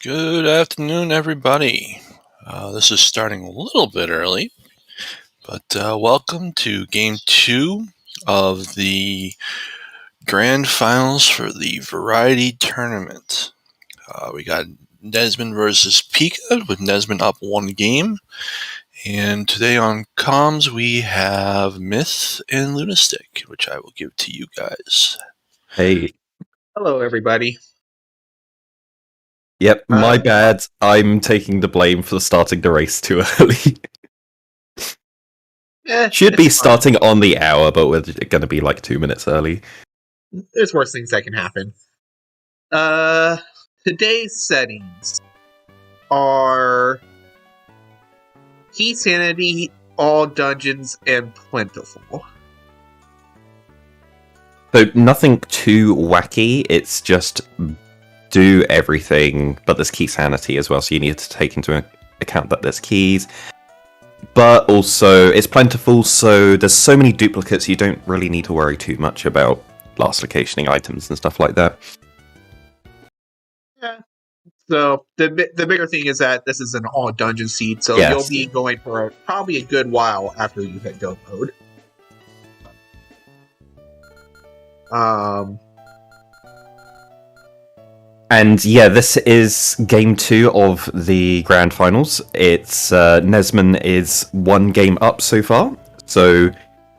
Good afternoon, everybody. This is starting a little bit early, but welcome to Game 2 of the Grand Finals for the Variety Tournament. We got NesmaN versus Pika, with NesmaN up one game. And today on comms, we have Myth and Lunastick, which I will give to you guys. Hey. Hello, everybody. Yep, my bad. I'm taking the blame for starting the race too early. Should be starting on the hour, but we're going to be like 2 minutes early. There's worse things that can happen. Today's settings are Key Sanity, all dungeons, and plentiful. So nothing too wacky, it's just do everything, but there's key sanity as well, so you need to take into account that there's keys. But also, it's plentiful, so there's so many duplicates, you don't really need to worry too much about last locationing items and stuff like that. Yeah. So the bigger thing is that this is an all dungeon seed, so Yes. You'll be going for probably a good while after you hit go mode. And yeah, this is game 2 of the Grand Finals. It's NesmaN is 1 game up so far. So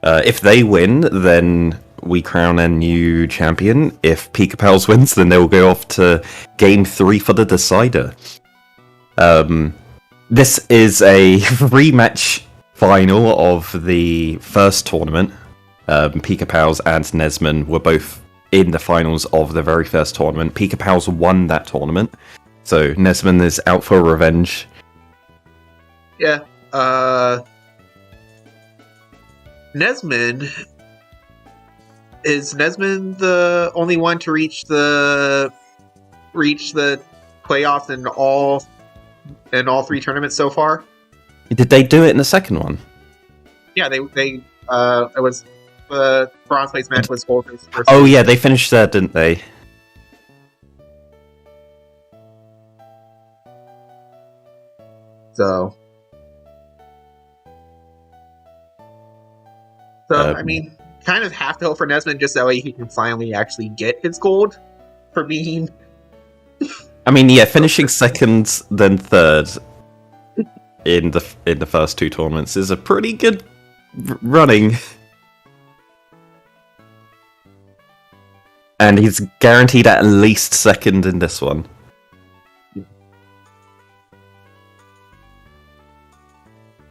if they win, then we crown a new champion. If Pikapals wins, then they'll go off to game 3 for the decider. This is a rematch final of the first tournament. Pikapals and NesmaN were both in the finals of the very first tournament. Pikapals won that tournament, so NesmaN is out for revenge. Yeah. NesmaN, is NesmaN the only one to reach the playoffs in all 3 tournaments so far? Did they do it in the second one? Yeah, they it was the bronze place match was Volker's first. Oh yeah, they finished there, didn't they? So I mean, kind of have to hope for NesmaN just that way he can finally actually get his gold for being. I mean, yeah, finishing second then third in the first 2 tournaments is a pretty good running. And he's guaranteed at least second in this one.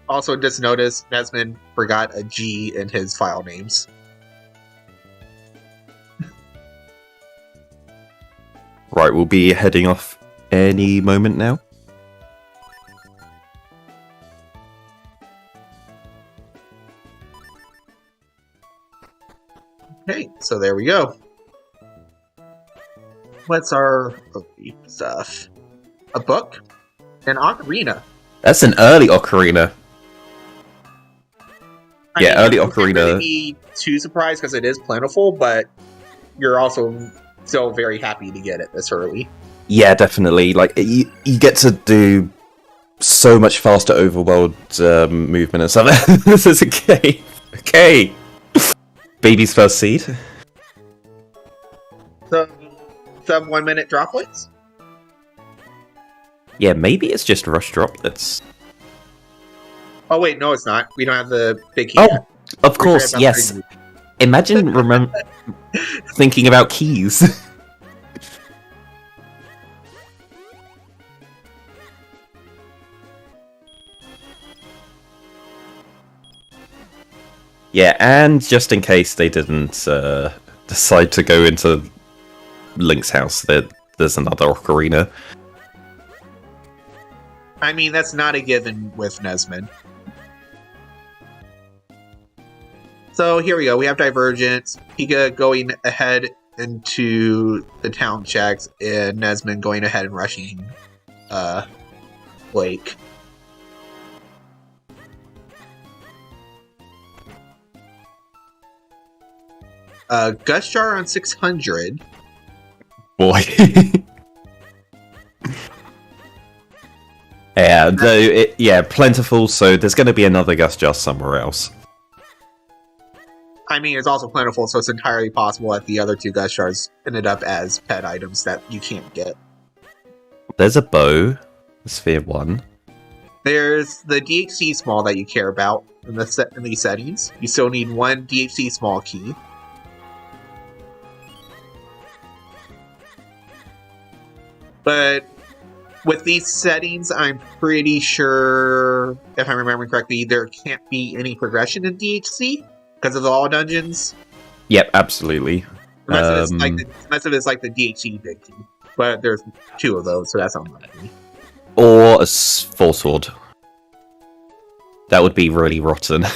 Also, just notice NesmaN forgot a G in his file names. Right, we'll be heading off any moment now. Okay, so there we go. What's our stuff? A book? An ocarina. That's an early ocarina. I Yeah, mean, early you can't ocarina. really be too surprised because it is plentiful, but you're also still very happy to get it this early. Yeah, definitely. Like you get to do so much faster overworld movement and stuff. This is a game. Okay. Baby's first seed. So, sub 1 minute droplets? Yeah, maybe it's just rush droplets. Oh wait, no, it's not. We don't have the big key. Oh, yet. of course, yes. Imagine thinking about keys. Yeah, and just in case they didn't decide to go into Link's house, there's another ocarina. I mean, that's not a given with NesmaN. So here we go. We have Divergence. Pika going ahead into the town checks, and NesmaN going ahead and rushing Blake. Gus Jar on 600. Boy. Yeah, plentiful. So there's going to be another Gus Just somewhere else. I mean, it's also plentiful, so it's entirely possible that the other 2 Gus Shards ended up as pet items that you can't get. There's a bow, Sphere 1. There's the DHC small that you care about in these settings. You still need 1 DHC small key. But with these settings, I'm pretty sure, if I'm remembering correctly, there can't be any progression in DHC because of the all dungeons. Yep, absolutely. Unless it's like the DHC big key. But there's 2 of those, so that's unlikely. Or a full sword. That would be really rotten.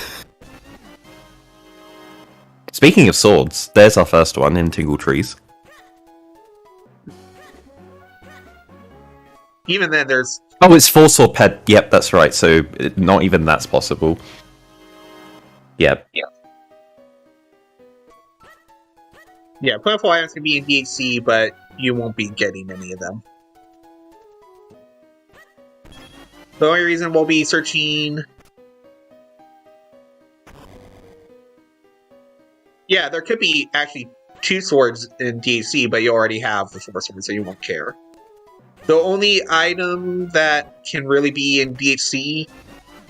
Speaking of swords, there's our first one in Tingle Trees. Even then, there's... Oh, it's full sword pet. Yep, that's right. So not even that's possible. Yep. Yeah, plentiful items can be in DHC, but you won't be getting any of them. The only reason we'll be searching... Yeah, there could be actually 2 swords in DHC, but you already have the 4 swords, so you won't care. The only item that can really be in DHC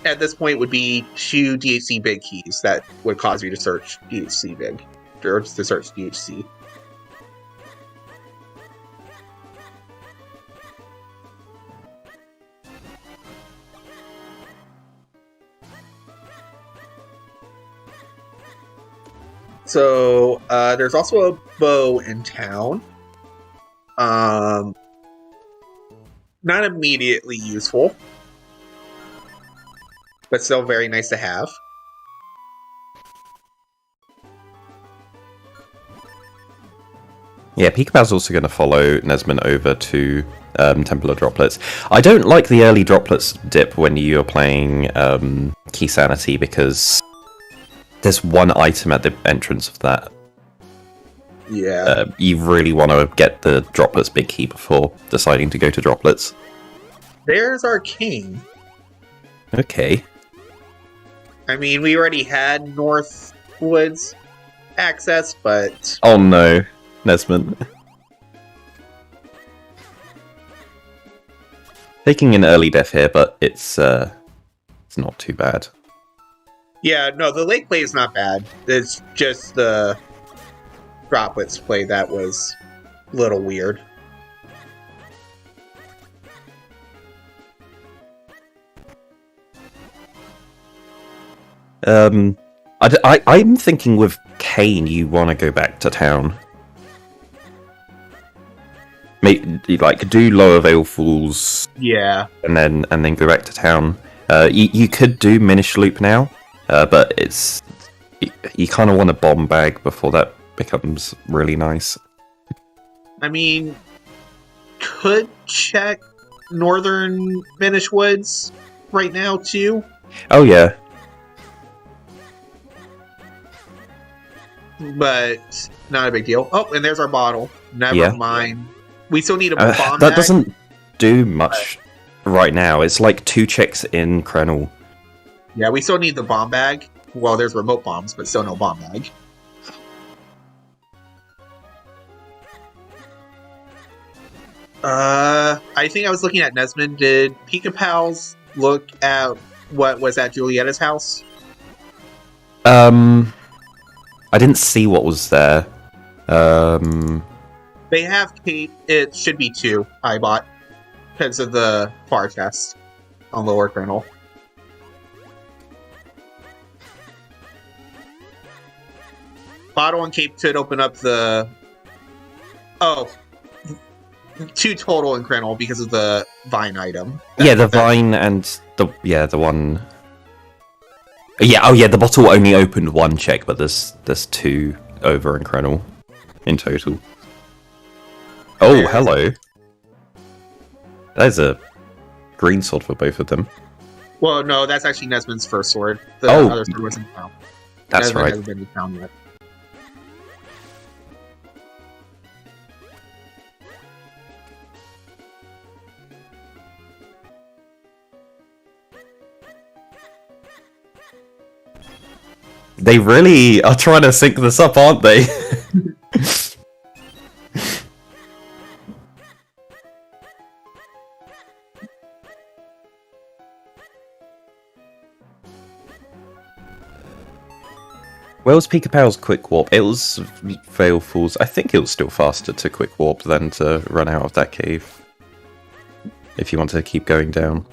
at this point would be 2 DHC big keys that would cause you to search DHC big, or to search DHC. So, there's also a bow in town. Not immediately useful, but still very nice to have. Yeah, Pikapals also going to follow NesmaN over to Temple of Droplets. I don't like the early Droplets dip when you're playing Key Sanity because there's 1 item at the entrance of that. Yeah. You really want to get the Droplets big key before deciding to go to Droplets. There's our king. Okay. I mean, we already had Northwoods access, but... Oh no, NesmaN. Taking an early death here, but it's not too bad. Yeah, no, the lake play is not bad. It's just the Droplets play that was a little weird. I'm thinking with Kane, you want to go back to town. Maybe, like, do Lower Vale Falls. Yeah. And then go back to town. You could do Minish Loop now, but it's... You kind of want a bomb bag before that becomes really nice. I mean, could check Northern Minish Woods right now, too. Oh, yeah. But not a big deal. Oh, and there's our bottle. Never mind. We still need a bomb That bag. doesn't do much right now. It's like 2 checks in Krenel. Yeah, we still need the bomb bag. Well, there's remote bombs, but still no bomb bag. I think I was looking at NesmaN. Did Pikapals look at what was at Julietta's house? I didn't see what was there. They have Kate. It should be 2 I bought because of the FAR test on Lower Kernel. Bottle and Cape could open up the... Oh. 2 total in Kernel because of the Vine item. Yeah, the Vine and the one... Yeah, oh yeah, the bottle only opened 1 check, but there's 2 over in Krenel in total. Oh, hello. There's a green sword for both of them. Well, no, that's actually NesmaN's first sword. The other sword wasn't found. That's NesmaN right. hasn't been found yet. They really are trying to sync this up, aren't they? Where was Pikapals quick warp? It was Veil Falls. I think it was still faster to quick warp than to run out of that cave. If you want to keep going down.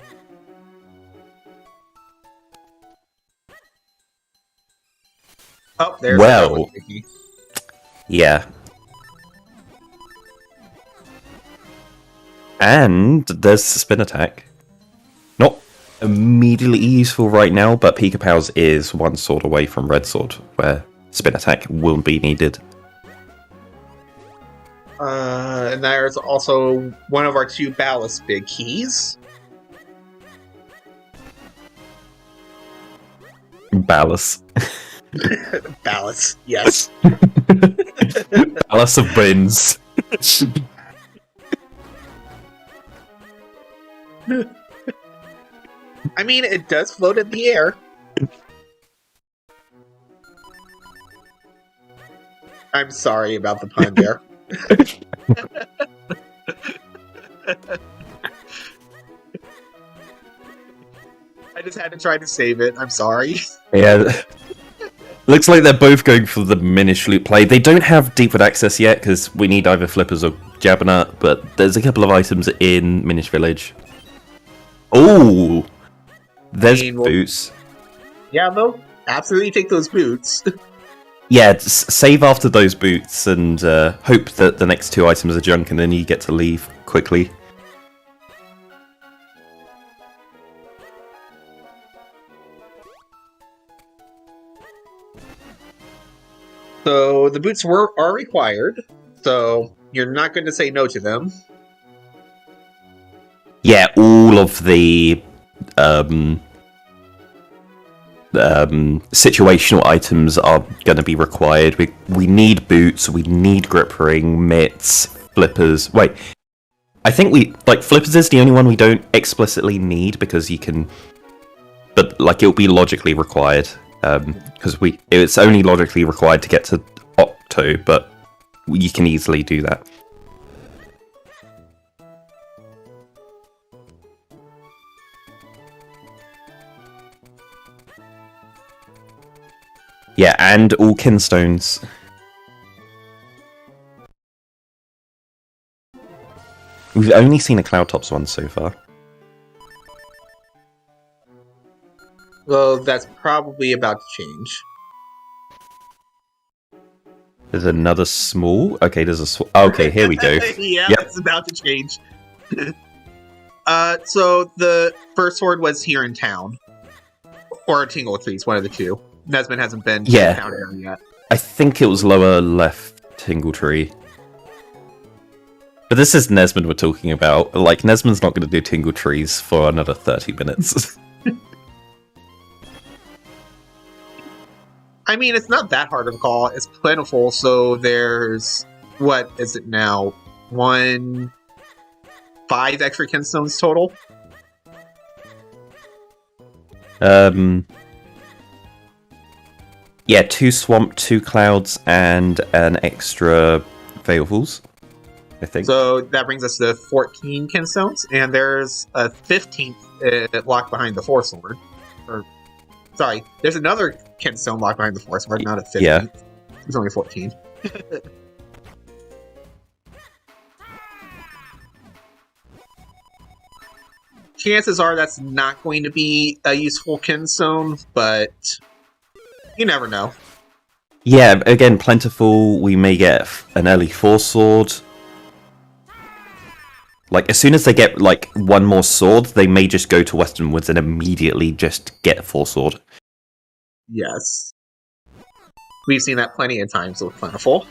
Oh, there's well, yeah. And there's spin attack. Not immediately useful right now, but Pikapals is one sword away from red sword, where spin attack will be needed. And there's also one of our 2 ballast big keys. Ballast. Ballast, yes. Ballast of wins. I mean, it does float in the air. I'm sorry about the pun there. I just had to try to save it. I'm sorry. Yeah. Looks like they're both going for the Minish loot play. They don't have Deepwood access yet, because we need either Flippers or Jabbernet, but there's a couple of items in Minish Village. Oh! There's boots. Yeah, they'll absolutely take those boots. Yeah, save after those boots and hope that the next 2 items are junk and then you get to leave quickly. So the boots are required, so you're not going to say no to them. Yeah, all of the situational items are going to be required. We need boots, we need grip ring, mitts, flippers. Wait, I think flippers is the only one we don't explicitly need because you can, but it'll be logically required because it's only logically required to get to Octo, but you can easily do that. Yeah, and all kinstones. We've only seen a Cloudtops one so far. Well, that's probably about to change. There's another small. Okay, there's a. Okay, here we go. Yeah, yep. It's about to change. So the first sword was here in town, or Tingle Trees, one of the 2. NesmaN hasn't been to the town area yet. I think it was lower left Tingle Tree. But this is NesmaN we're talking about. NesmaN's not going to do Tingle Trees for another 30 minutes. I mean, it's not that hard of a call. It's plentiful, so there's... What is it now? 5 extra kinstones total? Yeah, 2 Swamp, 2 Clouds, and an extra Veil Falls, I think. So that brings us to 14 kinstones, and there's a 15th locked behind the Force Sword. Sorry, there's another kinstone locked behind the Force Sword, not a 15th. Yeah. There's only 14. Chances are that's not going to be a useful kinstone, but you never know. Yeah, again, plentiful. We may get an early Force Sword. As soon as they get, one more sword, they may just go to Western Woods and immediately just get a Force Sword. Yes. We've seen that plenty of times with plentiful.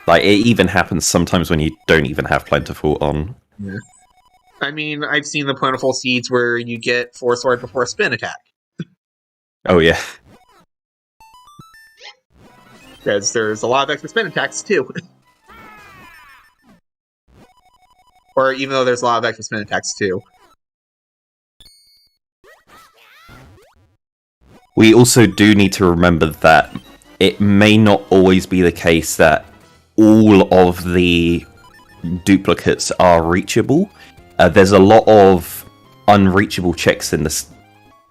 It even happens sometimes when you don't even have plentiful on. Yeah. I mean, I've seen the plentiful seeds where you get Force Sword before a spin attack. Oh, yeah. Because there's a lot of extra spin attacks, too. Or even though there's a lot of extra spin attacks, too. We also do need to remember that it may not always be the case that all of the duplicates are reachable. There's a lot of unreachable checks in this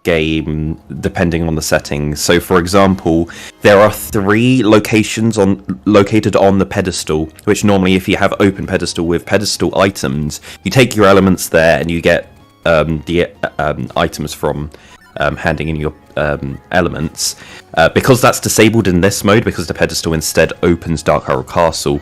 game depending on the settings. So for example, there are 3 locations located on the pedestal, which normally if you have open pedestal with pedestal items, you take your elements there and you get the items from handing in your elements. Because that's disabled in this mode, because the pedestal instead opens Dark Hollow Castle,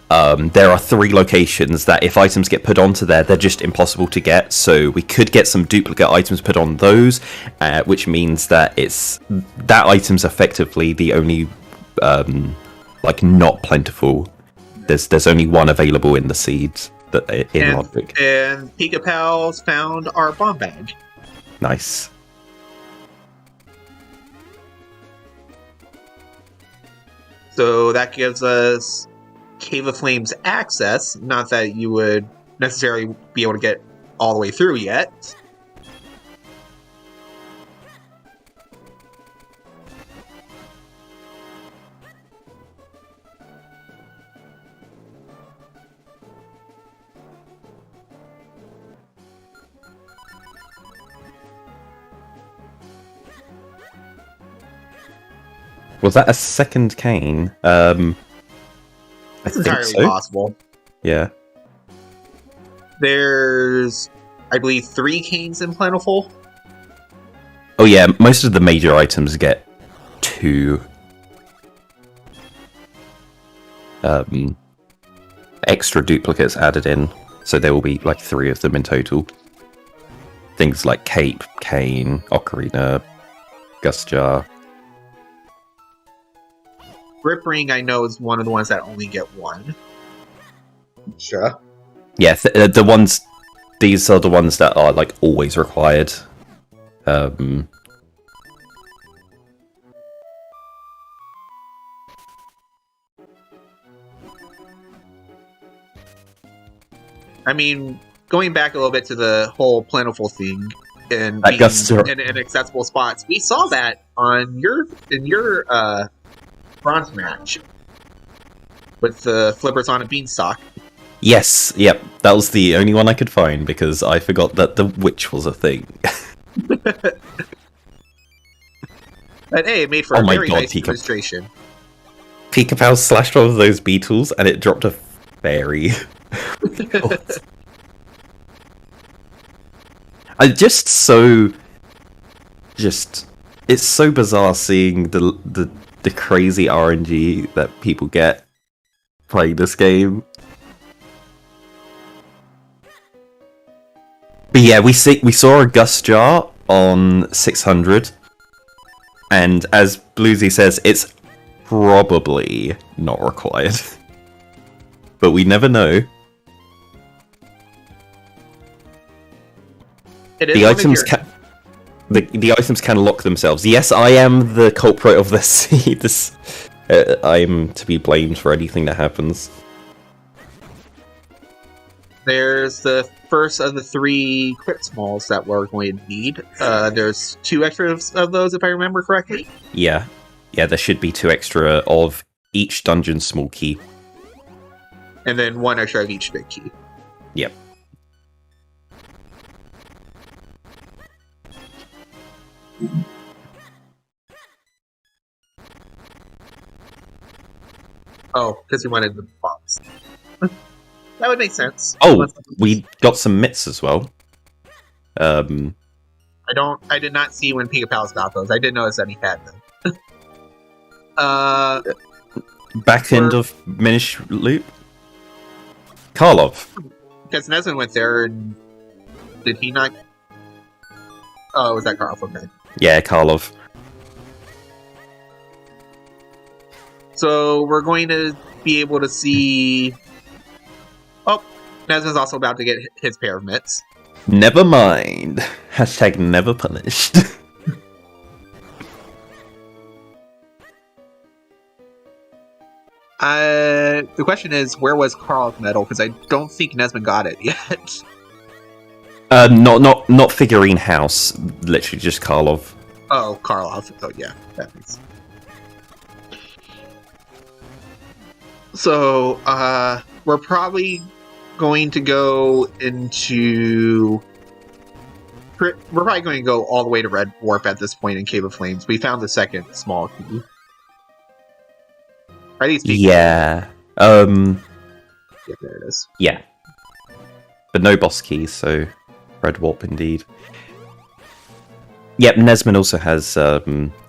there are 3 locations that if items get put onto there, they're just impossible to get. So we could get some duplicate items put on those, which means that that item's effectively the only not plentiful. There's only one available in the seeds in Logic. And Pikapals found our bomb bag. Nice. So that gives us Cave of Flames access. Not that you would necessarily be able to get all the way through yet. Was that a second cane? I It's think entirely so. possible. Yeah. There's, I believe, 3 canes in Plentiful. Oh yeah, most of the major items get 2 extra duplicates added in, so there will be like 3 of them in total. Things like Cape, Cane, Ocarina, Gust Jar. Grip Ring, I know, is one of the ones that only get 1. Sure. Yeah, the ones. These are the ones that are like always required. I mean, going back a little bit to the whole Plentiful thing and being in inaccessible spots, we saw that on your bronze match with the flippers on a beanstalk. Yes, yep, that was the only one I could find because I forgot that the witch was a thing. But hey, it made for a very nice illustration. Pikapals slashed one of those beetles and it dropped a fairy. It's so bizarre seeing the crazy RNG that people get playing this game. But yeah, we saw a Gust Jar on 600, and as Bluesy says, it's probably not required. But we never know. The items can lock themselves. Yes, I am the culprit of this. I am to be blamed for anything that happens. There's the first of the 3 Crypt Smalls that we're going to need. There's 2 extras of those, if I remember correctly. Yeah, there should be 2 extra of each dungeon small key. And then 1 extra of each big key. Yep. Oh, because we wanted the box. That would make sense. Oh, we got some mitts as well. I did not see when Pikapals got those. I did notice that he had them. Back end of Minish Loop? Karlov. Because NesmaN went there and did he not? Oh, was that Karlov? Okay. Yeah, Karlov. So we're going to be able to see. Oh, NesmaN's also about to get his pair of mitts. Never mind. Hashtag never punished. The question is, where was Karlov's medal? Because I don't think NesmaN got it yet. Not figurine house. Literally just Karlov. Oh, Karloff. Oh, yeah, that makes. So, we're probably going to go into. We're probably going to go all the way to Red Warp at this point in Cave of Flames. We found the second small key. Are these big? Yeah. Yeah, there it is. Yeah. But no boss keys, so Red Warp indeed. Yep, NesmaN also has.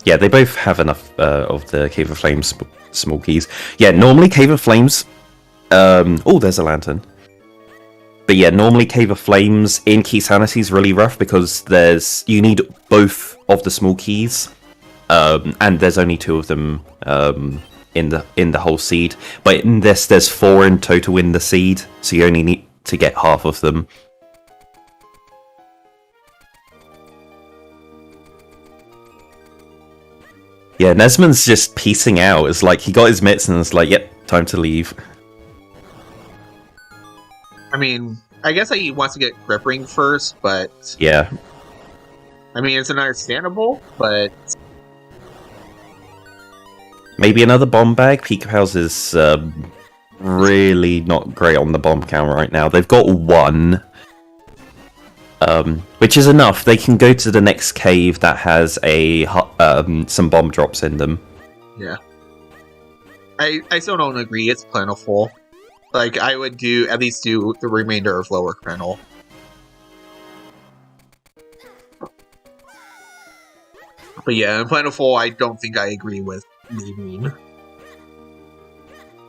Yeah, they both have enough of the Cave of Flames small keys. Yeah, normally Cave of Flames. Oh, there's a lantern. But yeah, normally Cave of Flames in Key Sanity is really rough because you need both of the small keys, and there's only 2 of them in the whole seed. But in this, there's 4 in total in the seed, so you only need to get half of them. Yeah, NesmaN's just piecing out. It's like he got his mitts and it's like, yep, time to leave. I mean, I guess he wants to get Grip Ring first, but Yeah. I mean, it's understandable, but Maybe another bomb bag. Pikapals is really not great on the bomb count right now. They've got 1, which is enough. They can go to the next cave that has some bomb drops in them. yeah. I still don't agree. It's plentiful. Like, I would at least do the remainder of Lower Krenel. But yeah, in plentiful, I don't think I agree with leaving.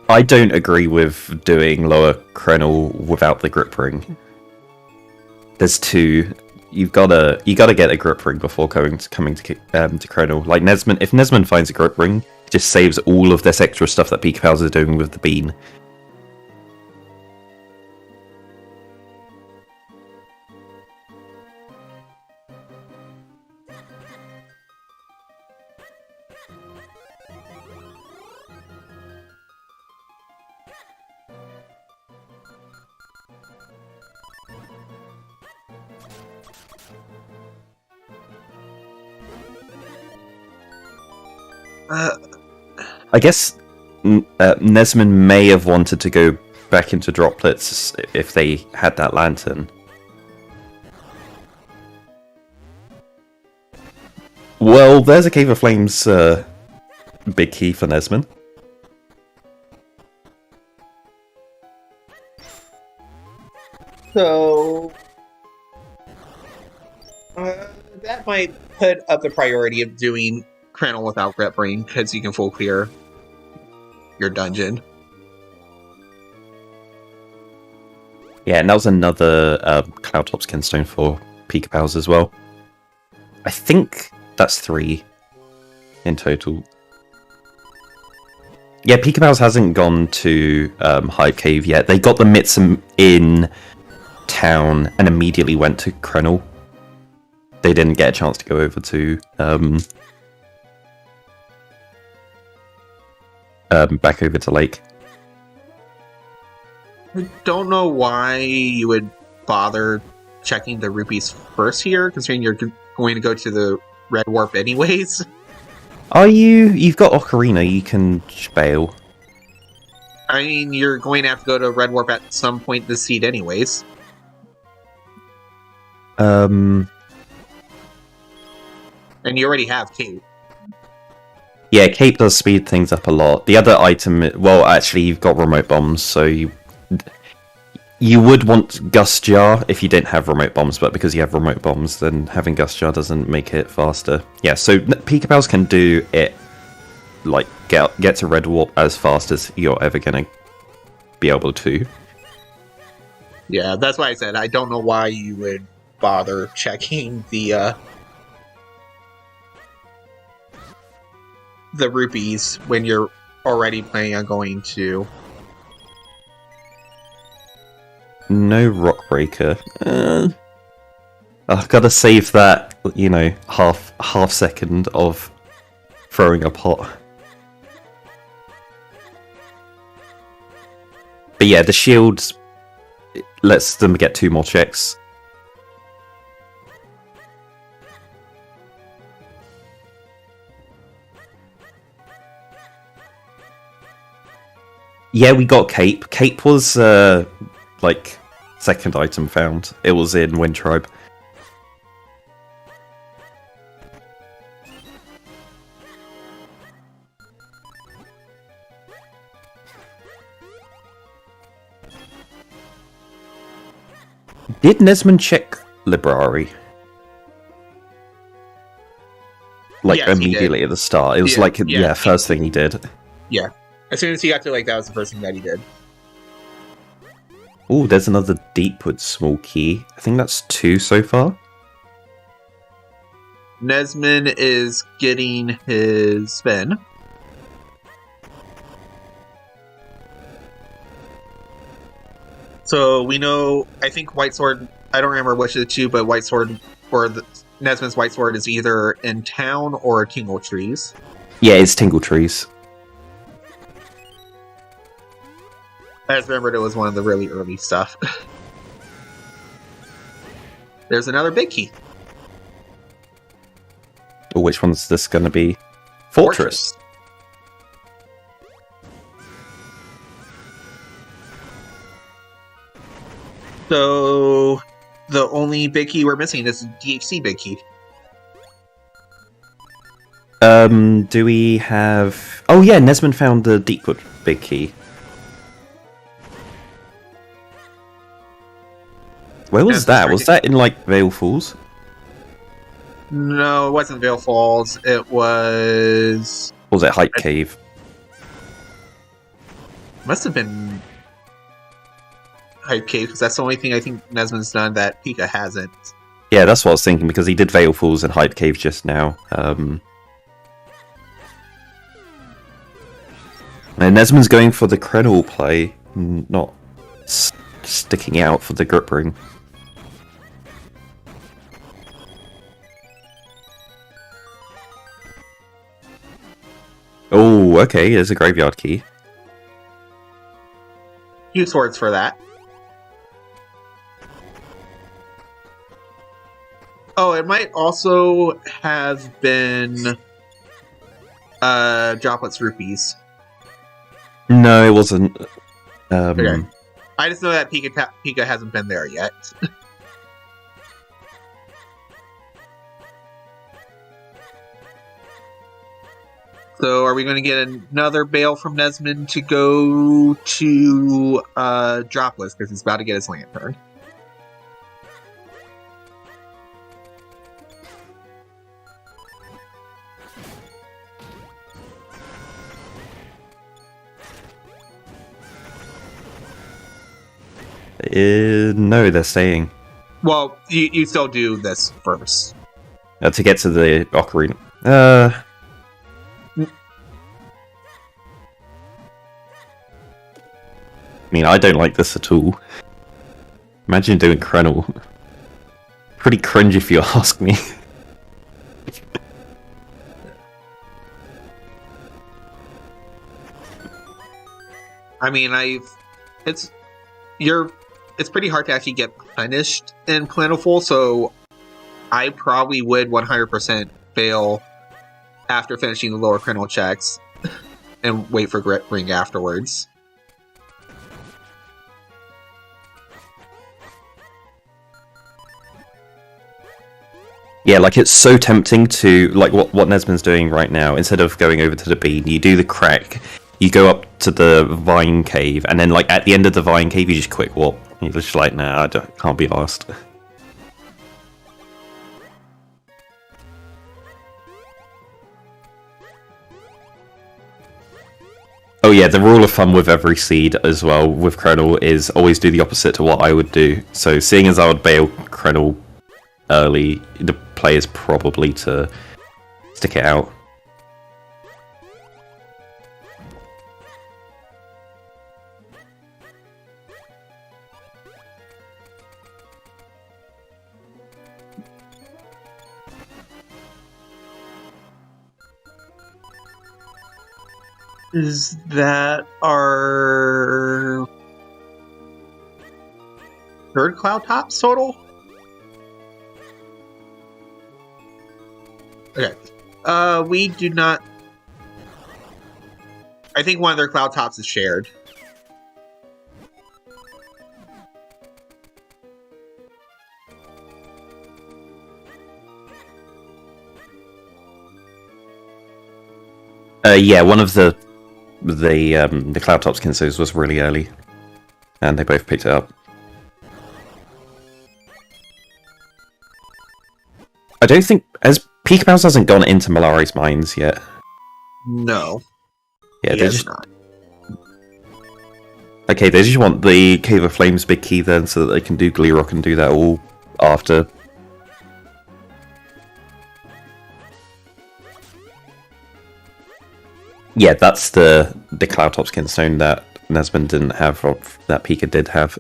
I don't agree with doing Lower Krenel without the grip ring. There's 2. You gotta get a grip ring before coming to Krenel. Like NesmaN, if NesmaN finds a grip ring, it just saves all of this extra stuff that Pikapals are doing with the bean. I guess NesmaN may have wanted to go back into droplets if they had that lantern. Well, there's a Cave of Flames big key for NesmaN. So that might put up the priority of doing Krenel without Grip Ring, because you can full clear your dungeon. Yeah, and that was another Cloudtop Skinstone for Pikapals as well. I think that's 3 in total. Yeah, Pikapals hasn't gone to Hive Cave yet. They got the mitts in town and immediately went to Krenel. They didn't get a chance to go over to back over to Lake. I don't know why you would bother checking the rupees first here, considering you're going to go to the Red Warp anyways. Are you? You've got Ocarina, you can bail. I mean, you're going to have to go to Red Warp at some point this seed anyways. And you already have Cape. Yeah, Cape does speed things up a lot. The other item, well, actually, you've got remote bombs, so you would want Gust Jar if you didn't have remote bombs, but because you have remote bombs, then having Gust Jar doesn't make it faster. Yeah, so Pikapals can do it, like, get to Red Warp as fast as you're ever gonna be able to. Yeah, that's why I said I don't know why you would bother checking the rupees when you're already planning on going to. No Rock Breaker. I've got to save that, you know, half second of throwing a pot. But yeah, the shield lets them get 2 more checks. Yeah, we got Cape. Cape was, like, second item found. It was in Wind Tribe. Did Nesman check Librari? Like, Yes, he immediately did. at the start. It was first thing he did. Yeah. As soon as he got to, like, that was the first thing that he did. Oh, there's another Deepwood small key. I think that's 2 so far. NesmaN is getting his spin. So we know, I think White Sword, I don't remember which of the two, but White Sword, or NesmaN's White Sword is either in town or Tingle Trees. Yeah, it's Tingle Trees. I just remembered it was one of the really early stuff. There's another big key. Oh, which one's this going to be? Fortress. So the only big key we're missing is the DHC big key. Do we have... Oh yeah, NesmaN found the Deepwood big key. Where was that? Was that in, like, Vale Falls? No, it wasn't Vale Falls. It was... Or was it Hype Cave? Must have been Hype Cave, because that's the only thing I think NesmaN's done that Pika hasn't. Yeah, that's what I was thinking, because he did Vale Falls and Hype Cave just now. And NesmaN's going for the Krenel play, not sticking out for the grip ring. Oh, okay, there's a graveyard key. 2 swords for that. Oh, it might also have been Droplets Rupees. No, it wasn't. Okay. I just know that Pika hasn't been there yet. So are we going to get another bail from NesmaN to go to Dropless, because he's about to get his lantern? No, they're staying. Well, you still do this first. To get to the ocarina. I mean, I don't like this at all. Imagine doing Krenel. Pretty cringe if you ask me. I mean, it's pretty hard to actually get punished in Plentiful, so I probably would 100% fail after finishing the lower criminal checks and wait for Grit Ring afterwards. Yeah, like, it's so tempting to, like, what NesmaN's doing right now. Instead of going over to the bean, you do the crack, you go up to the vine cave, and then, like, at the end of the vine cave, you just quick walk. You're just like, nah, can't be asked. Oh yeah, the rule of thumb with every seed as well, with Krenel, is always do the opposite to what I would do. So, seeing as I would bail Krenel early, the play is probably to stick it out. Is that our third Cloud Tops total? Okay. We do not... I think one of their Cloud Tops is shared. Yeah, one of the Cloud Tops Kinsos was really early, and they both picked it up. I don't think Pikapals hasn't gone into Malari's mines yet. No. Yeah, He they has just not. okay. They just want the Cave of Flames big key then, so that they can do Glee Rock and do that all after. Yeah, that's the Cloud Tops Kinstone that NesmaN didn't have, or that Pika did have.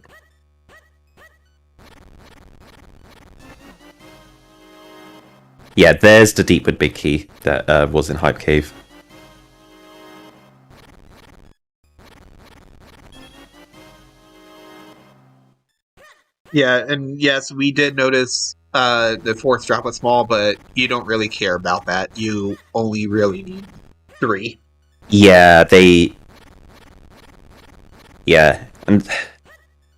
Yeah, there's the Deepwood big key that was in Hype Cave. Yeah, and yes, we did notice the fourth droplet small, but you don't really care about that. You only really need 3. Yeah, yeah, and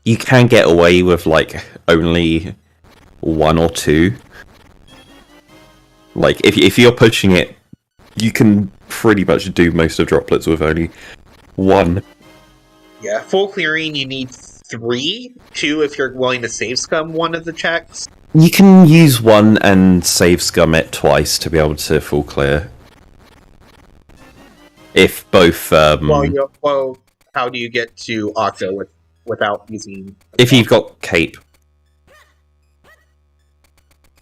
you can get away with like only 1 or 2. Like if you're pushing it, you can pretty much do most of droplets with only 1. Yeah, full clearing you need 3. 2 if you're willing to save scum one of the checks. You can use 1 and save scum it twice to be able to full clear. If both, Well, how do you get to Octo without using? If you've got Cape.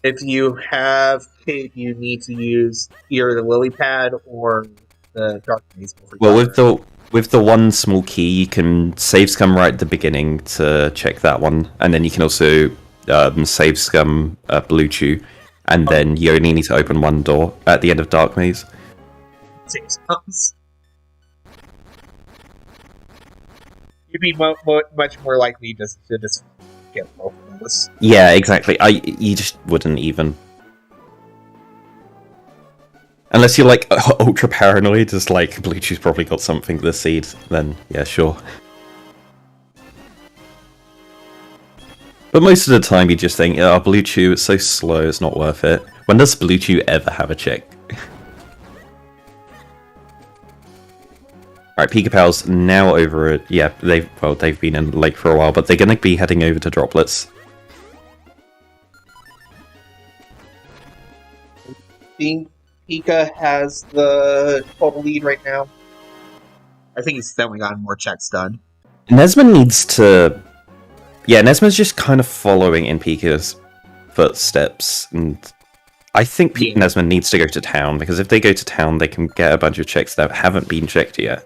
If you have Cape, you need to use either the Lily Pad or the Dark Maze. Well, with the 1 small key, you can save scum right at the beginning to check that one, and then you can also save scum Blue Chew, and then you only need to open 1 door at the end of Dark Maze. Save scums. You'd be much more likely to just get both of those. Yeah, exactly. You just wouldn't even. Unless you're like ultra paranoid, just like Blue Chew's probably got something this seed, then yeah, sure. But most of the time you just think, oh, Blue Chew, it's so slow, it's not worth it. When does Blue Chew ever have a check? Alright, Pikapals now over it. Yeah, they've been in late for a while, but they're gonna be heading over to droplets. Pika has the total lead right now. I think he's definitely gotten more checks done. NesmaN needs to... Yeah, NesmaN's just kind of following in Pika's footsteps, and I think NesmaN needs to go to town, because if they go to town, they can get a bunch of checks that haven't been checked yet.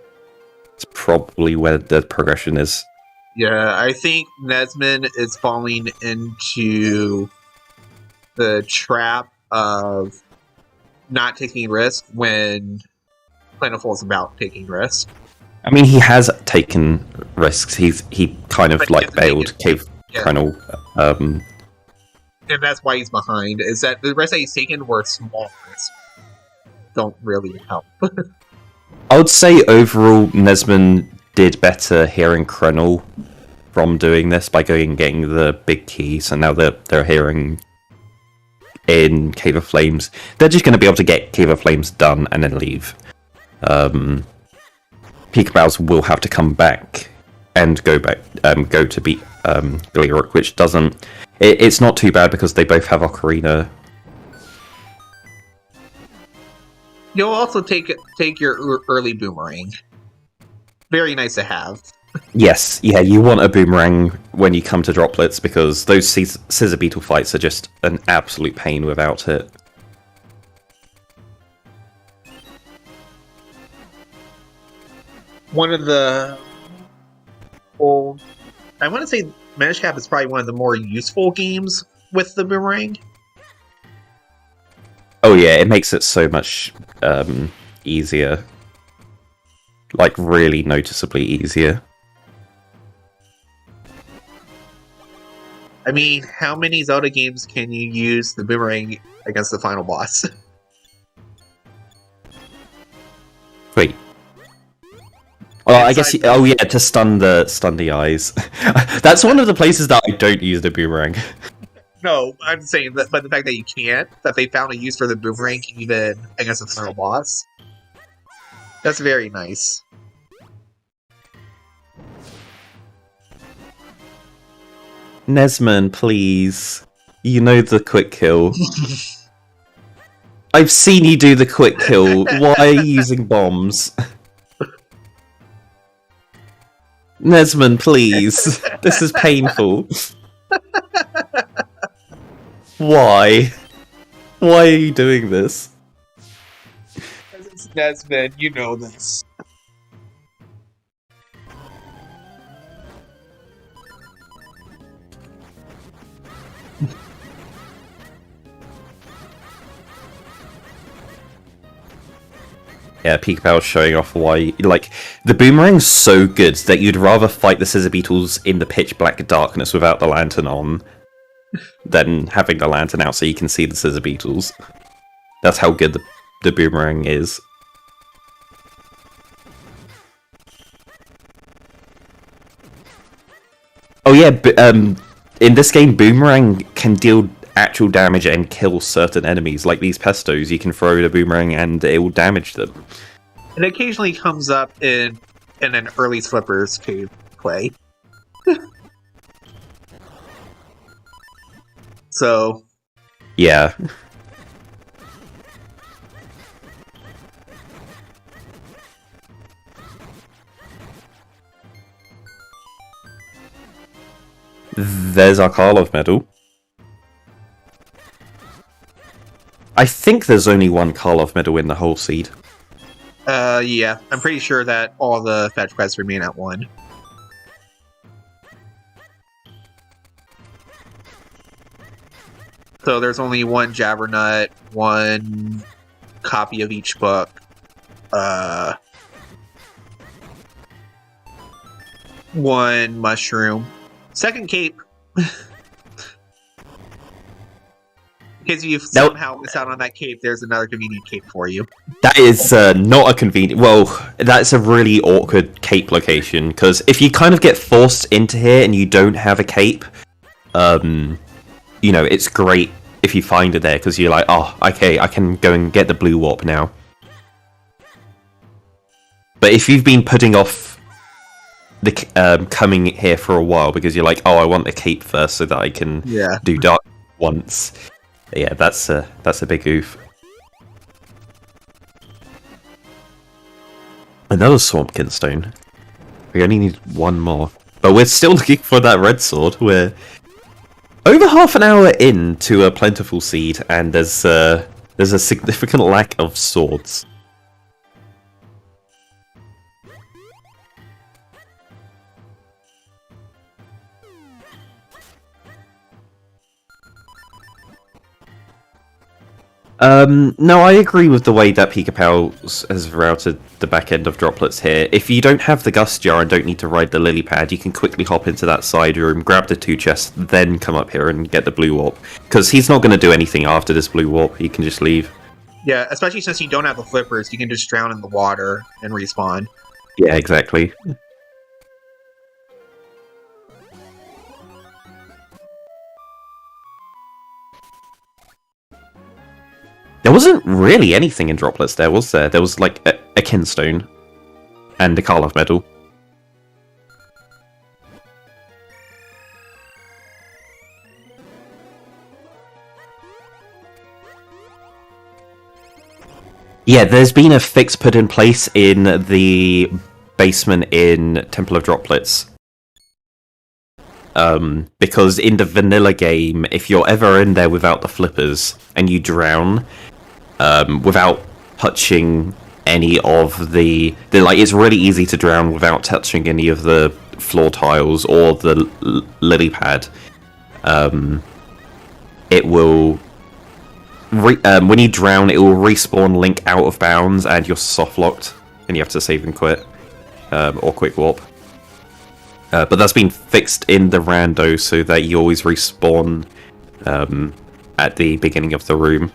It's probably where the progression is. Yeah, I think NesmaN is falling into the trap of not taking risk when Plentiful is about taking risk. I mean, he has taken risks. He kind of like bailed Cave Colonel. And that's why he's behind. Is that the risks that he's taken were small risks. Don't really help. I would say overall, NesmaN did better hearing Krenel from doing this by going and getting the big key. So now they're hearing in Cave of Flames. They're just going to be able to get Cave of Flames done and then leave. Pikapals will have to come back and go to beat Gleerock, which doesn't... It's not too bad because they both have Ocarina. You'll also take your early boomerang. Very nice to have. Yes, yeah, you want a boomerang when you come to droplets because those scissor beetle fights are just an absolute pain without it. One of the old... I want to say Manish Cap is probably one of the more useful games with the boomerang. Oh yeah, it makes it so much easier. Like, really noticeably easier. I mean, how many Zelda games can you use the boomerang against the final boss? Wait. Well, I guess. Oh yeah, to stun the eyes. That's one of the places that I don't use the boomerang. No, I'm saying that, but the fact that you can't, that they found a use for the boomerang even against the final boss. That's very nice. NesmaN, please. You know the quick kill. I've seen you do the quick kill. Why are you using bombs? NesmaN, please. This is painful. Why? Why are you doing this? Because it's NesmaN, you know this. Yeah, Pikapals showing off why, like, the boomerang's so good that you'd rather fight the scissor beetles in the pitch black darkness without the lantern on than having the lantern out so you can see the scissor beetles. That's how good the boomerang is. Oh yeah, in this game, boomerang can deal actual damage and kill certain enemies, like these pestos. You can throw the boomerang and it will damage them. It occasionally comes up in an early Flippers cave play. So Yeah. There's our Karlov medal. I think there's only one Karlov medal in the whole seed. yeah, I'm pretty sure that all the fetch quests remain at 1. So there's only one Jabbernut, one copy of each book, one mushroom, second cape. Because if you somehow miss out on that cape, there's another convenient cape for you. That is not a convenient... Well, that's a really awkward cape location, because if you kind of get forced into here and you don't have a cape, you know, it's great if you find it there, because you're like, oh, okay, I can go and get the blue warp now. But if you've been putting off the coming here for a while, because you're like, oh, I want the cape first so that I can do dark once... Yeah, that's a big oof. Another Swampkin stone. We only need one more. But we're still looking for that red sword. We're over half an hour into a plentiful seed, and there's a significant lack of swords. No, I agree with the way that Pikapals has routed the back end of droplets here. If you don't have the Gust Jar and don't need to ride the lily pad, you can quickly hop into that side room, grab the 2 chests, then come up here and get the blue warp. Because he's not going to do anything after this blue warp, he can just leave. Yeah, especially since you don't have the flippers, you can just drown in the water and respawn. Yeah, exactly. There wasn't really anything in droplets there, was there? There was like a kinstone and a Karlov medal. Yeah, there's been a fix put in place in the basement in Temple of Droplets. Because in the vanilla game, if you're ever in there without the flippers and you drown, without touching any of the like, it's really easy to drown without touching any of the floor tiles or the lily pad. It will when you drown, it will respawn Link out of bounds and you're soft locked and you have to save and quit, or quick warp. But that's been fixed in the rando so that you always respawn at the beginning of the room.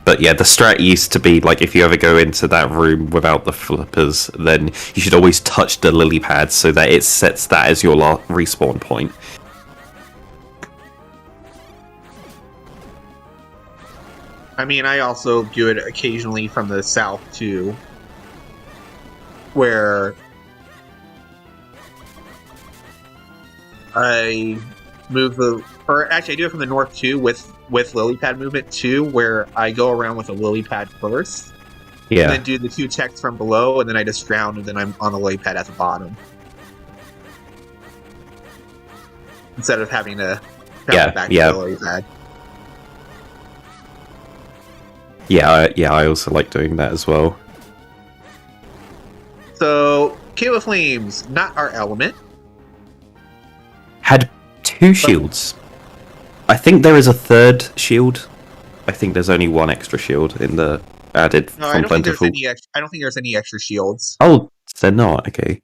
But yeah, the strat used to be, like, if you ever go into that room without the flippers, then you should always touch the lily pad so that it sets that as your respawn point. I mean, I also do it occasionally from the south, too. where I move or actually I do it from the north too with lily pad movement too, where I go around with a lily pad first, and Yeah. then do the 2 checks from below, and then I just drown, and then I'm on the lily pad at the bottom instead of having to travel back to the lily pad. Yeah, I also like doing that as well. So Cave of Flames, not our element. Had 2 shields. I think there is a 3rd shield. I think there's only 1 extra shield in the added No, from Plentiful. I don't think there's any extra shields. Oh, they're not. Okay.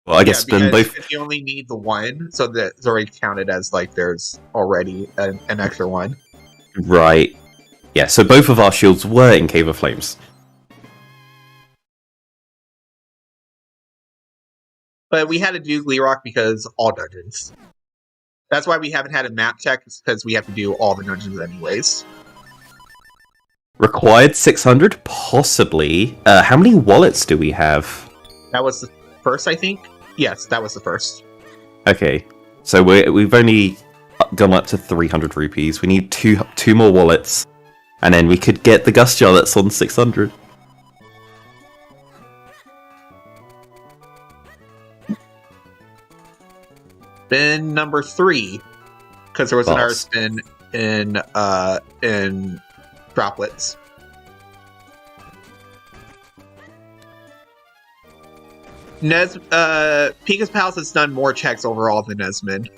Well, I guess then both. If you only need the 1, so that's already counted as like there's already an extra 1. Right. Yeah. So both of our shields were in Cave of Flames. But we had to do Gleerock because all dungeons. That's why we haven't had a map check, because we have to do all the dungeons anyways. Required 600? Possibly. How many wallets do we have? That was the first, I think? Yes, that was the first. Okay. So we've only gone up to 300 rupees. We need two more wallets. And then we could get the Gust Jar that's on 600. Spin number 3, because there was another Boss. spin in droplets. Pikapals has done more checks overall than NesmaN.